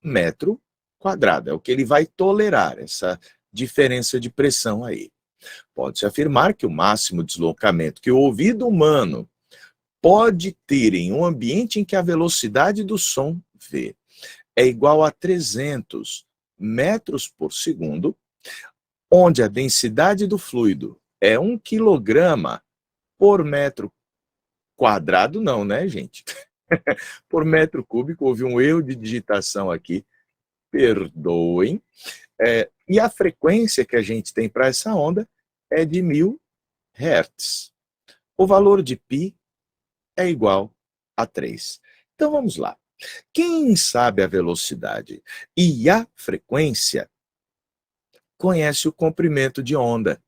Speaker 1: metro quadrado. É o que ele vai tolerar, essa diferença de pressão aí. Pode-se afirmar que o máximo deslocamento que o ouvido humano pode ter em um ambiente em que a velocidade do som V é igual a 300 metros por segundo, onde a densidade do fluido é 1 quilograma por metro quadrado, não, né, gente? Por metro cúbico, houve um erro de digitação aqui, perdoem. E a frequência que a gente tem para essa onda é de 1000 Hz. O valor de π é igual a 3. Então vamos lá. Quem sabe a velocidade e a frequência conhece o comprimento de onda,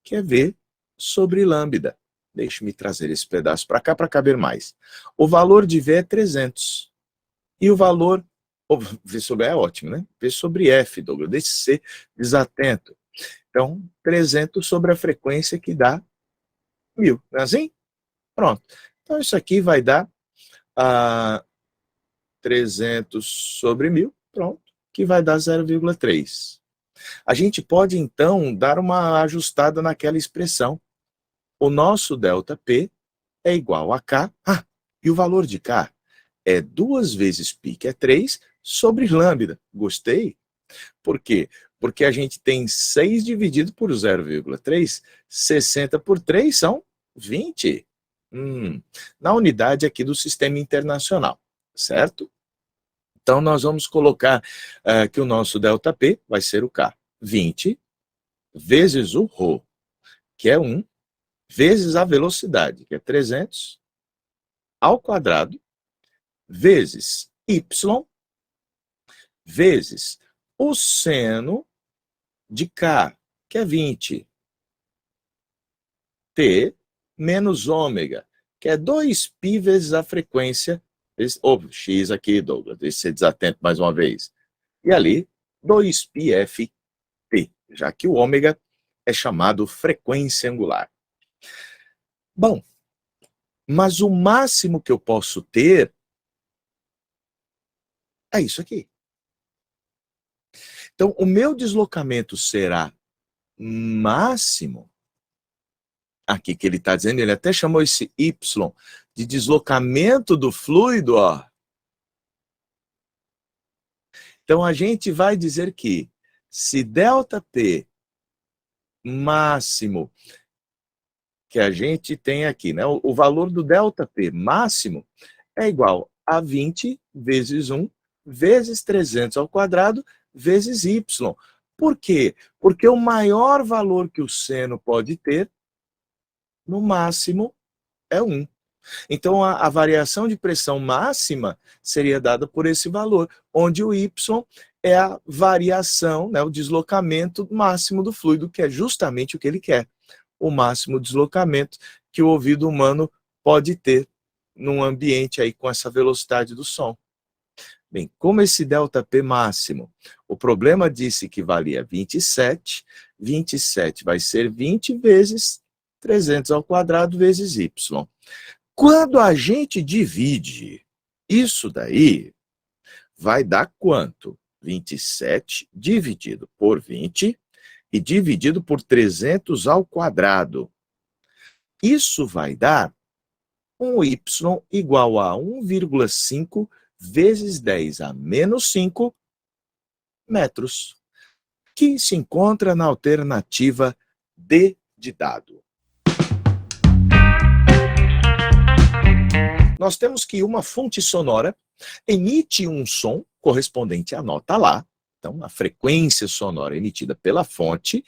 Speaker 1: que é V sobre lambda. Deixe-me trazer esse pedaço para cá para caber mais. O valor de V é 300. E o valor, V sobre E é ótimo, né? V sobre F, Douglas, deixe ser desatento. Então, 300 sobre a frequência que dá 1000, não é assim? Pronto. Então, isso aqui vai dar 300 sobre 1000, pronto, que vai dar 0,3. A gente pode, então, dar uma ajustada naquela expressão. O nosso ΔP é igual a K, e o valor de K é 2 vezes π, que é 3, sobre lambda. Gostei? Por quê? Porque a gente tem 6 dividido por 0,3, 60 por 3 são 20. Na unidade aqui do Sistema Internacional, certo? Então, nós vamos colocar que o nosso ΔP vai ser o K. 20 vezes o ρ, que é 1, vezes a velocidade, que é 300, ao quadrado, vezes y, vezes o seno de K, que é 20, t menos ômega, que é 2π vezes a frequência X aqui, Douglas, deixa eu ser desatento mais uma vez. E ali, 2πft, já que o ômega é chamado frequência angular. Bom, mas o máximo que eu posso ter é isso aqui. Então, o meu deslocamento será máximo. Aqui que ele está dizendo, ele até chamou esse Y de deslocamento do fluido, ó. Então, a gente vai dizer que se ΔP máximo, que a gente tem aqui, né? O valor do ΔP máximo é igual a 20 vezes 1 vezes 300 ao quadrado vezes Y. Por quê? Porque o maior valor que o seno pode ter, no máximo, é 1. Então, a variação de pressão máxima seria dada por esse valor, onde o Y é a variação, né, o deslocamento máximo do fluido, que é justamente o que ele quer. O máximo deslocamento que o ouvido humano pode ter num ambiente aí com essa velocidade do som. Bem, como esse ΔP máximo, o problema disse que valia 27, 27 vai ser 20 vezes 300 ao quadrado vezes Y. Quando a gente divide isso daí, vai dar quanto? 27 dividido por 20 e dividido por 300 ao quadrado. Isso vai dar um Y igual a 1,5 vezes 10 a menos 5 metros, que se encontra na alternativa D de dado. Nós temos que uma fonte sonora emite um som correspondente à nota Lá, então a frequência sonora emitida pela fonte,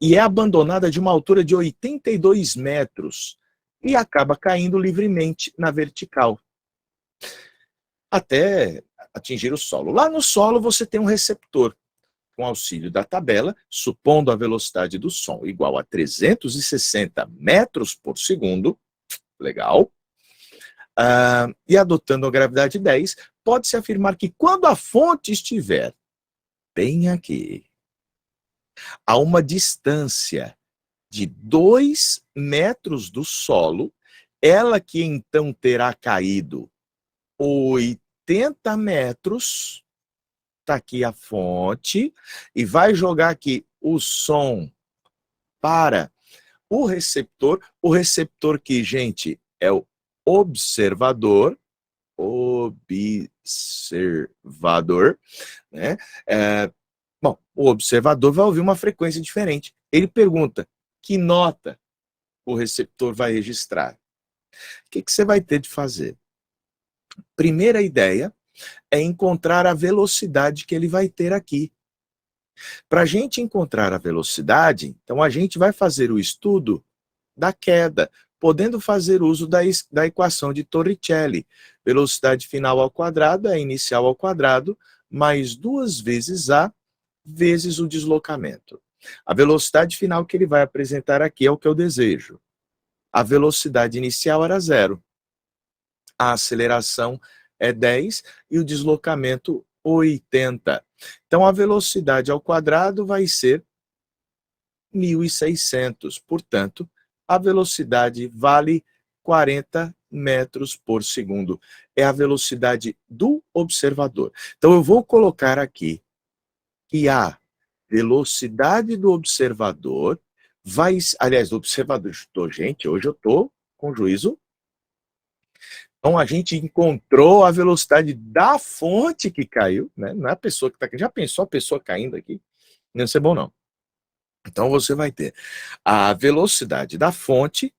Speaker 1: e é abandonada de uma altura de 82 metros e acaba caindo livremente na vertical, até atingir o solo. Lá no solo você tem um receptor, com auxílio da tabela, supondo a velocidade do som igual a 360 metros por segundo, legal, e adotando a gravidade 10, pode-se afirmar que quando a fonte estiver bem aqui, a uma distância de 2 metros do solo, ela que então terá caído 80 metros, está aqui a fonte, e vai jogar aqui o som para o receptor que, gente, é o observador, né? Bom, o observador vai ouvir uma frequência diferente. Ele pergunta, que nota o receptor vai registrar? O que você vai ter de fazer? Primeira ideia é encontrar a velocidade que ele vai ter aqui. Para a gente encontrar a velocidade, então a gente vai fazer o estudo da queda, podendo fazer uso da equação de Torricelli. Velocidade final ao quadrado é inicial ao quadrado, mais 2 vezes A, vezes o deslocamento. A velocidade final que ele vai apresentar aqui é o que eu desejo. A velocidade inicial era 0. A aceleração é 10 e o deslocamento 80. Então, a velocidade ao quadrado vai ser 1.600. Portanto, a velocidade vale 40 metros por segundo. É a velocidade do observador. Então, eu vou colocar aqui que a velocidade do observador vai... Aliás, do observador, gente, hoje eu estou com juízo. Então, a gente encontrou a velocidade da fonte que caiu, né? Não é a pessoa que está aqui. Já pensou a pessoa caindo aqui? Não ia ser bom, não. Então, você vai ter a velocidade da fonte,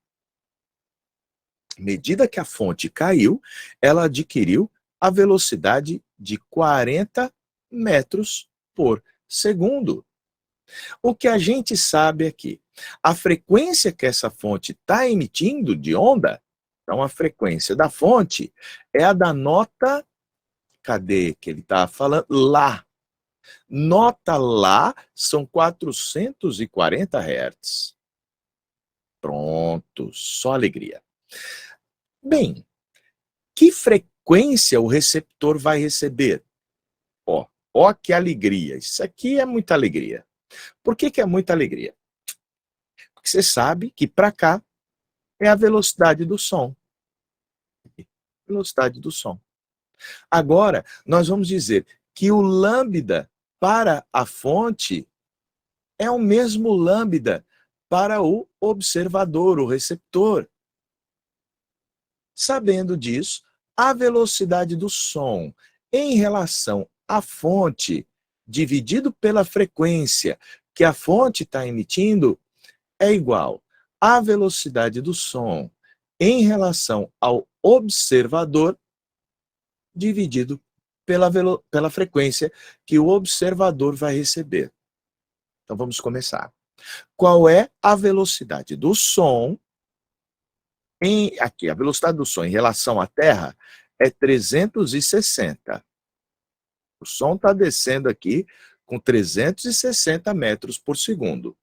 Speaker 1: medida que a fonte caiu, ela adquiriu a velocidade de 40 metros por segundo. O que a gente sabe aqui, a frequência que essa fonte está emitindo de onda, então a frequência da fonte é a da nota, cadê que ele está falando? Lá. Nota Lá são 440 Hz. Pronto, só alegria. Bem, frequência o receptor vai receber. Ó que alegria. Isso aqui é muita alegria. Por que é muita alegria? Porque você sabe que para cá é a velocidade do som. Velocidade do som. Agora, nós vamos dizer que o lambda para a fonte é o mesmo lambda para o observador, o receptor. Sabendo disso, a velocidade do som em relação à fonte, dividido pela frequência que a fonte está emitindo, é igual à velocidade do som em relação ao observador, dividido pela frequência que o observador vai receber. Então vamos começar. Qual é a velocidade do som? Aqui, a velocidade do som em relação à Terra é 360. O som está descendo aqui com 360 metros por segundo.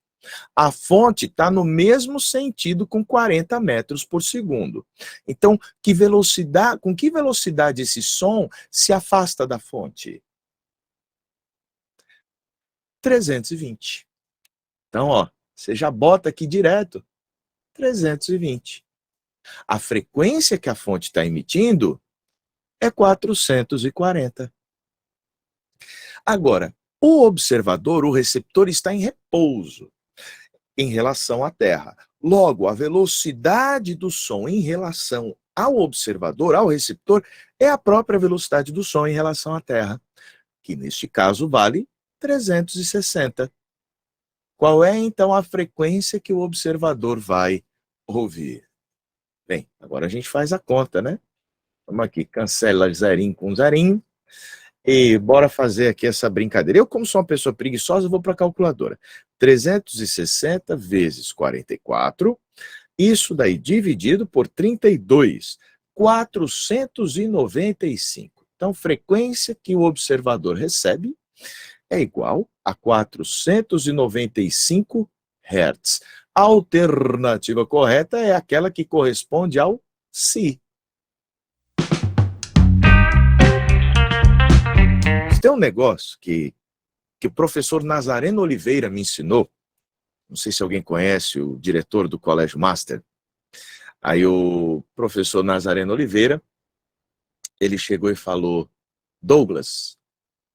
Speaker 1: A fonte está no mesmo sentido com 40 metros por segundo. Então, com que velocidade esse som se afasta da fonte? 320. Então, ó, você já bota aqui direto, 320. A frequência que a fonte está emitindo é 440. Agora, o observador, o receptor, está em repouso em relação à Terra. Logo, a velocidade do som em relação ao observador, ao receptor, é a própria velocidade do som em relação à Terra, que neste caso vale 360. Qual é, então, a frequência que o observador vai ouvir? Bem, agora a gente faz a conta, né? Vamos aqui, cancela zerinho com zerinho. E bora fazer aqui essa brincadeira. Eu, como sou uma pessoa preguiçosa, vou para a calculadora. 360 vezes 44, isso daí dividido por 32, 495. Então, frequência que o observador recebe é igual a 495 Hz. A alternativa correta é aquela que corresponde ao Si. Tem um negócio que o professor Nazareno Oliveira me ensinou. Não sei se alguém conhece o diretor do Colégio Master. Aí o professor Nazareno Oliveira, ele chegou e falou: Douglas,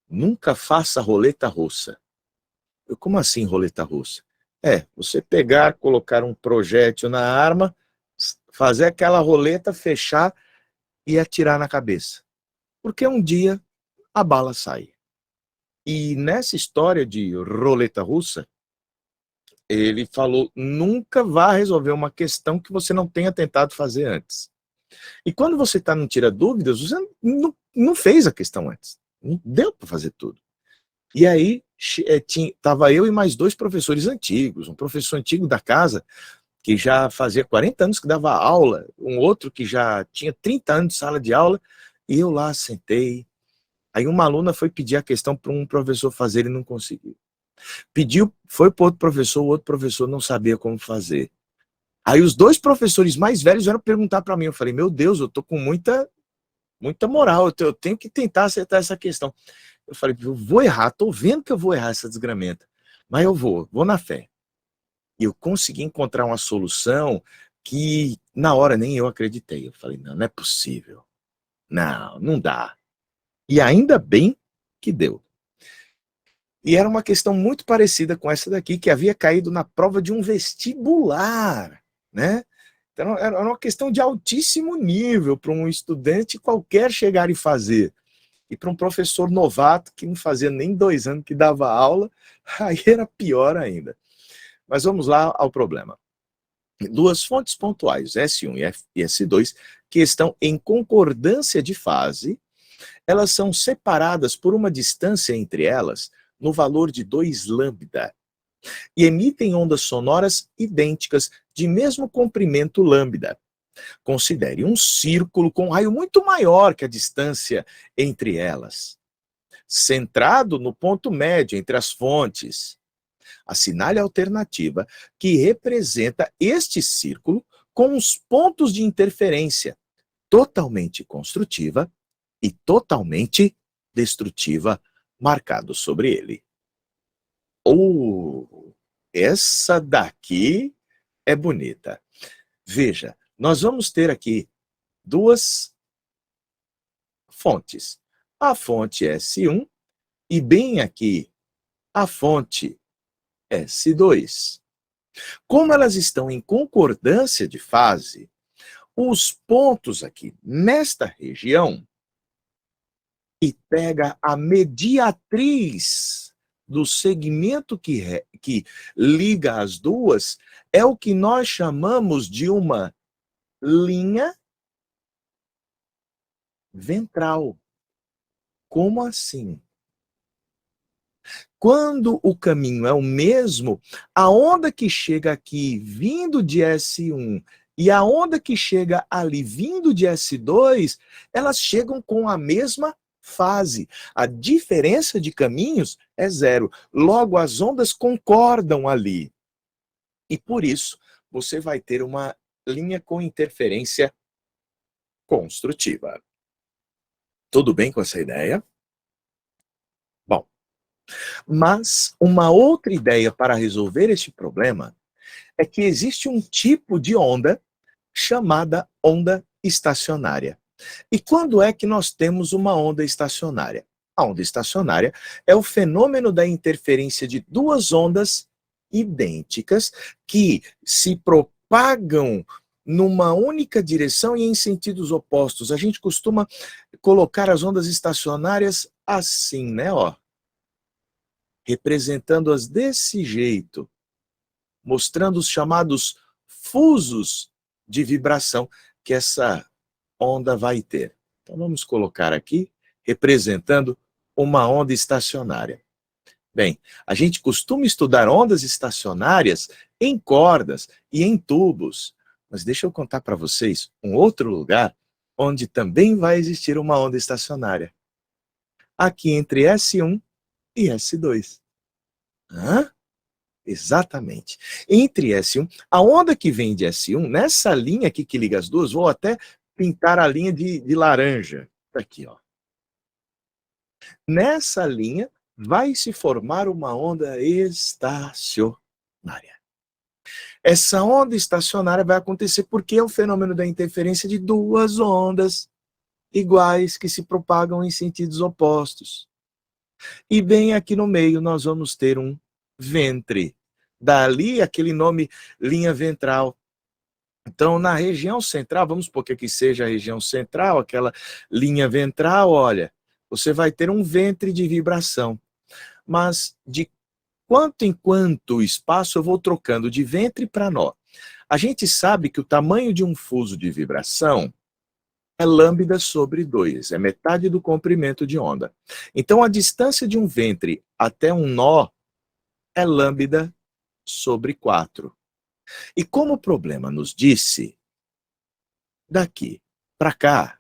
Speaker 1: nunca faça roleta russa. Eu, como assim roleta russa? Você pegar, colocar um projétil na arma, fazer aquela roleta, fechar e atirar na cabeça. Porque um dia a bala sai. E nessa história de roleta russa, ele falou: nunca vá resolver uma questão que você não tenha tentado fazer antes. E quando você está no tira dúvidas, você não fez a questão antes. Não deu para fazer tudo. E aí estava eu e mais 2 professores antigos, um professor antigo da casa, que já fazia 40 anos que dava aula, um outro que já tinha 30 anos de sala de aula, e eu lá sentei. Aí uma aluna foi pedir a questão para um professor fazer e não conseguiu. Pediu, foi para outro professor, o outro professor não sabia como fazer. Aí os 2 professores mais velhos vieram perguntar para mim. Eu falei: meu Deus, eu estou com muita moral, eu tenho que tentar acertar essa questão. Eu falei: eu vou errar, estou vendo que eu vou errar essa desgramenta, mas eu vou na fé. E eu consegui encontrar uma solução que na hora nem eu acreditei. Eu falei: não é possível. Não dá. E ainda bem que deu. E era uma questão muito parecida com essa daqui, que havia caído na prova de um vestibular, né? Então era uma questão de altíssimo nível para um estudante qualquer chegar e fazer. E para um professor novato que não fazia nem 2 anos que dava aula, aí era pior ainda. Mas vamos lá ao problema. 2 fontes pontuais, S1 e S2, que estão em concordância de fase, elas são separadas por uma distância entre elas no valor de 2 lambda e emitem ondas sonoras idênticas de mesmo comprimento lambda. Considere um círculo com um raio muito maior que a distância entre elas, centrado no ponto médio entre as fontes. Assinale a alternativa que representa este círculo com os pontos de interferência totalmente construtiva e totalmente destrutiva marcado sobre ele. Essa daqui é bonita. Veja, nós vamos ter aqui duas fontes. A fonte S1 e bem aqui a fonte S2. Como elas estão em concordância de fase, os pontos aqui nesta região e pega a mediatriz do segmento que liga as duas, é o que nós chamamos de uma linha ventral. Como assim? Quando o caminho é o mesmo, a onda que chega aqui vindo de S1 e a onda que chega ali vindo de S2, elas chegam com a mesma fase. A diferença de caminhos é zero. Logo, as ondas concordam ali. E por isso, você vai ter uma linha com interferência construtiva. Tudo bem com essa ideia? Bom, mas uma outra ideia para resolver este problema é que existe um tipo de onda chamada onda estacionária. E quando é que nós temos uma onda estacionária? A onda estacionária é o fenômeno da interferência de duas ondas idênticas que se propagam numa única direção e em sentidos opostos. A gente costuma colocar as ondas estacionárias assim, né, ó, representando-as desse jeito, mostrando os chamados fusos de vibração que essa onda vai ter. Então vamos colocar aqui, representando uma onda estacionária. Bem, a gente costuma estudar ondas estacionárias em cordas e em tubos, mas deixa eu contar para vocês um outro lugar onde também vai existir uma onda estacionária. Aqui entre S1 e S2. Hã? Exatamente. Entre S1, a onda que vem de S1, nessa linha aqui que liga as duas, vou até pintar a linha de laranja. Tá aqui, ó. Nessa linha vai se formar uma onda estacionária. Essa onda estacionária vai acontecer porque é o fenômeno da interferência de duas ondas iguais que se propagam em sentidos opostos. E bem aqui no meio nós vamos ter um ventre. Dali aquele nome linha ventral. Então, na região central, vamos supor que aqui seja a região central, aquela linha ventral, olha, você vai ter um ventre de vibração. Mas de quanto em quanto espaço eu vou trocando de ventre para nó. A gente sabe que o tamanho de um fuso de vibração é lambda sobre 2, é metade do comprimento de onda. Então, a distância de um ventre até um nó é lambda sobre 4. E como o problema nos disse, daqui para cá,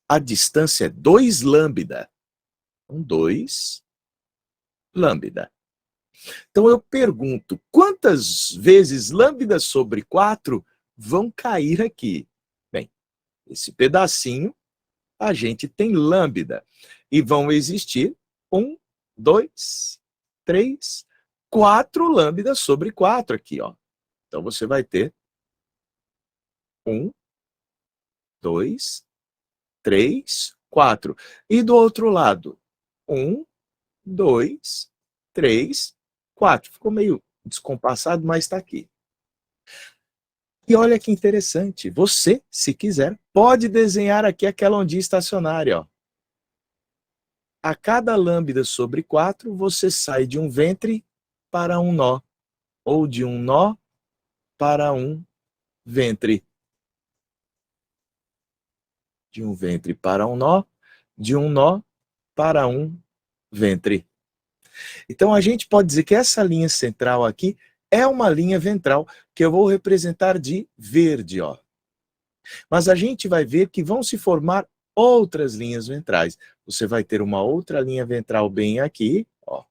Speaker 1: a distância é 2 lambda. 2 lambda. Então eu pergunto, quantas vezes lambda sobre 4 vão cair aqui? Bem, esse pedacinho, a gente tem lambda. E vão existir 1, 2, 3, 4 lambda sobre 4 aqui, ó. Então você vai ter 1, 2, 3, 4. E do outro lado, 1, 2, 3, 4. Ficou meio descompassado, mas está aqui. E olha que interessante, você, se quiser, pode desenhar aqui aquela ondinha estacionária. Ó. A cada lambda sobre 4, você sai de um ventre para um nó, ou de um nó para um ventre. De um ventre para um nó, de um nó para um ventre. Então a gente pode dizer que essa linha central aqui é uma linha ventral que eu vou representar de verde, ó. Mas a gente vai ver que vão se formar outras linhas ventrais. Você vai ter uma outra linha ventral bem aqui, ó.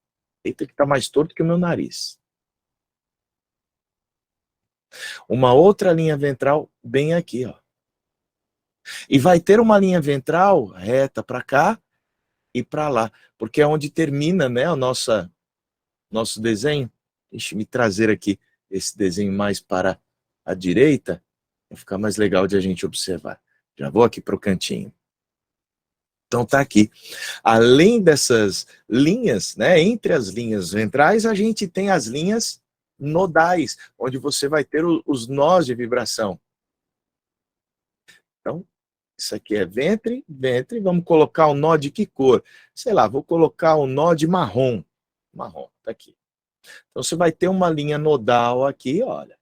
Speaker 1: Eita, que tá mais torto que o meu nariz. Uma outra linha ventral bem aqui, ó. E vai ter uma linha ventral reta para cá e para lá, porque é onde termina, né, o nosso desenho. Deixa eu me trazer aqui esse desenho mais para a direita, vai ficar mais legal de a gente observar. Já vou aqui para o cantinho. Então tá aqui. Além dessas linhas, né, entre as linhas ventrais, a gente tem as linhas nodais, onde você vai ter os nós de vibração. Então, isso aqui é ventre, ventre, vamos colocar o nó de que cor? Sei lá, vou colocar o nó de marrom. Marrom, tá aqui. Então você vai ter uma linha nodal aqui, olha.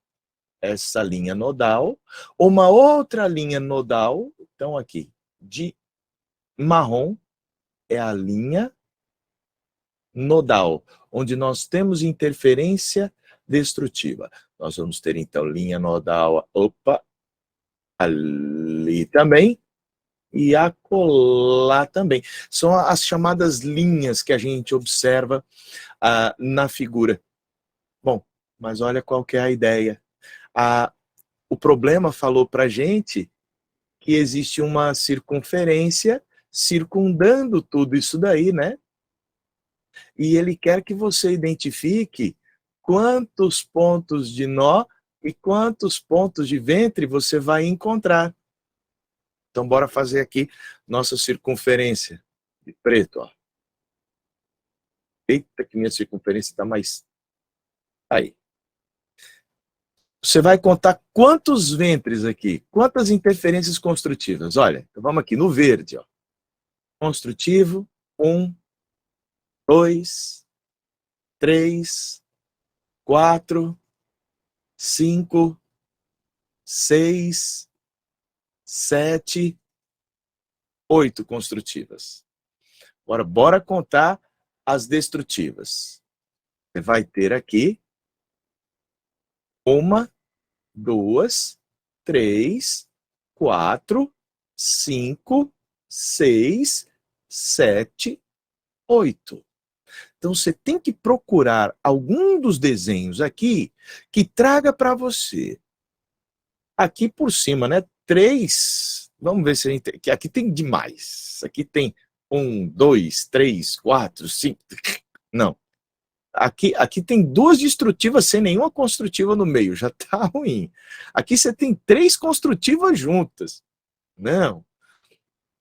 Speaker 1: Essa linha nodal, uma outra linha nodal, então aqui, de marrom, é a linha nodal, onde nós temos interferência destrutiva. Nós vamos ter então linha nodal, opa, ali também, e acolá também. São as chamadas linhas que a gente observa na figura. Bom, mas olha qual que é a ideia. O problema falou para a gente que existe uma circunferência circundando tudo isso daí, né? E ele quer que você identifique quantos pontos de nó e quantos pontos de ventre você vai encontrar. Então, bora fazer aqui nossa circunferência de preto, ó. Eita, que minha circunferência está mais... Aí. Você vai contar quantos ventres aqui, quantas interferências construtivas. Olha, então vamos aqui no verde, ó. Construtivo, 1, 2, 3, 4, 5, 6, 7, 8 construtivas. Agora, bora contar as destrutivas. Você vai ter aqui 1, 2, 3, 4, 5, 6, 7, 8. Então você tem que procurar algum dos desenhos aqui que traga para você. Aqui por cima, né? 3. Vamos ver se a gente... Aqui tem demais. Aqui tem 1, 2, 3, 4, 5. Não. Aqui tem 2 destrutivas sem nenhuma construtiva no meio. Já tá ruim. Aqui você tem 3 construtivas juntas. Não.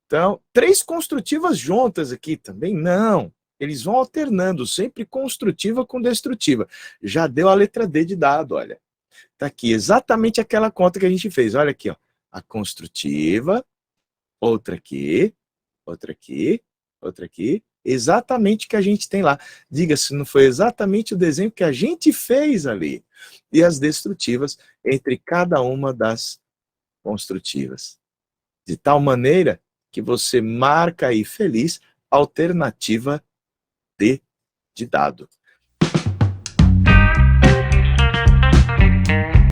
Speaker 1: Então, 3 construtivas juntas aqui também? Não. Eles vão alternando, sempre construtiva com destrutiva. Já deu a letra D de dado, olha. Tá aqui, exatamente aquela conta que a gente fez. Olha aqui, ó. A construtiva, outra aqui, outra aqui, outra aqui. Exatamente o que a gente tem lá. Diga se não foi exatamente o desenho que a gente fez ali. E as destrutivas entre cada uma das construtivas. De tal maneira que você marca aí feliz alternativa D de dado.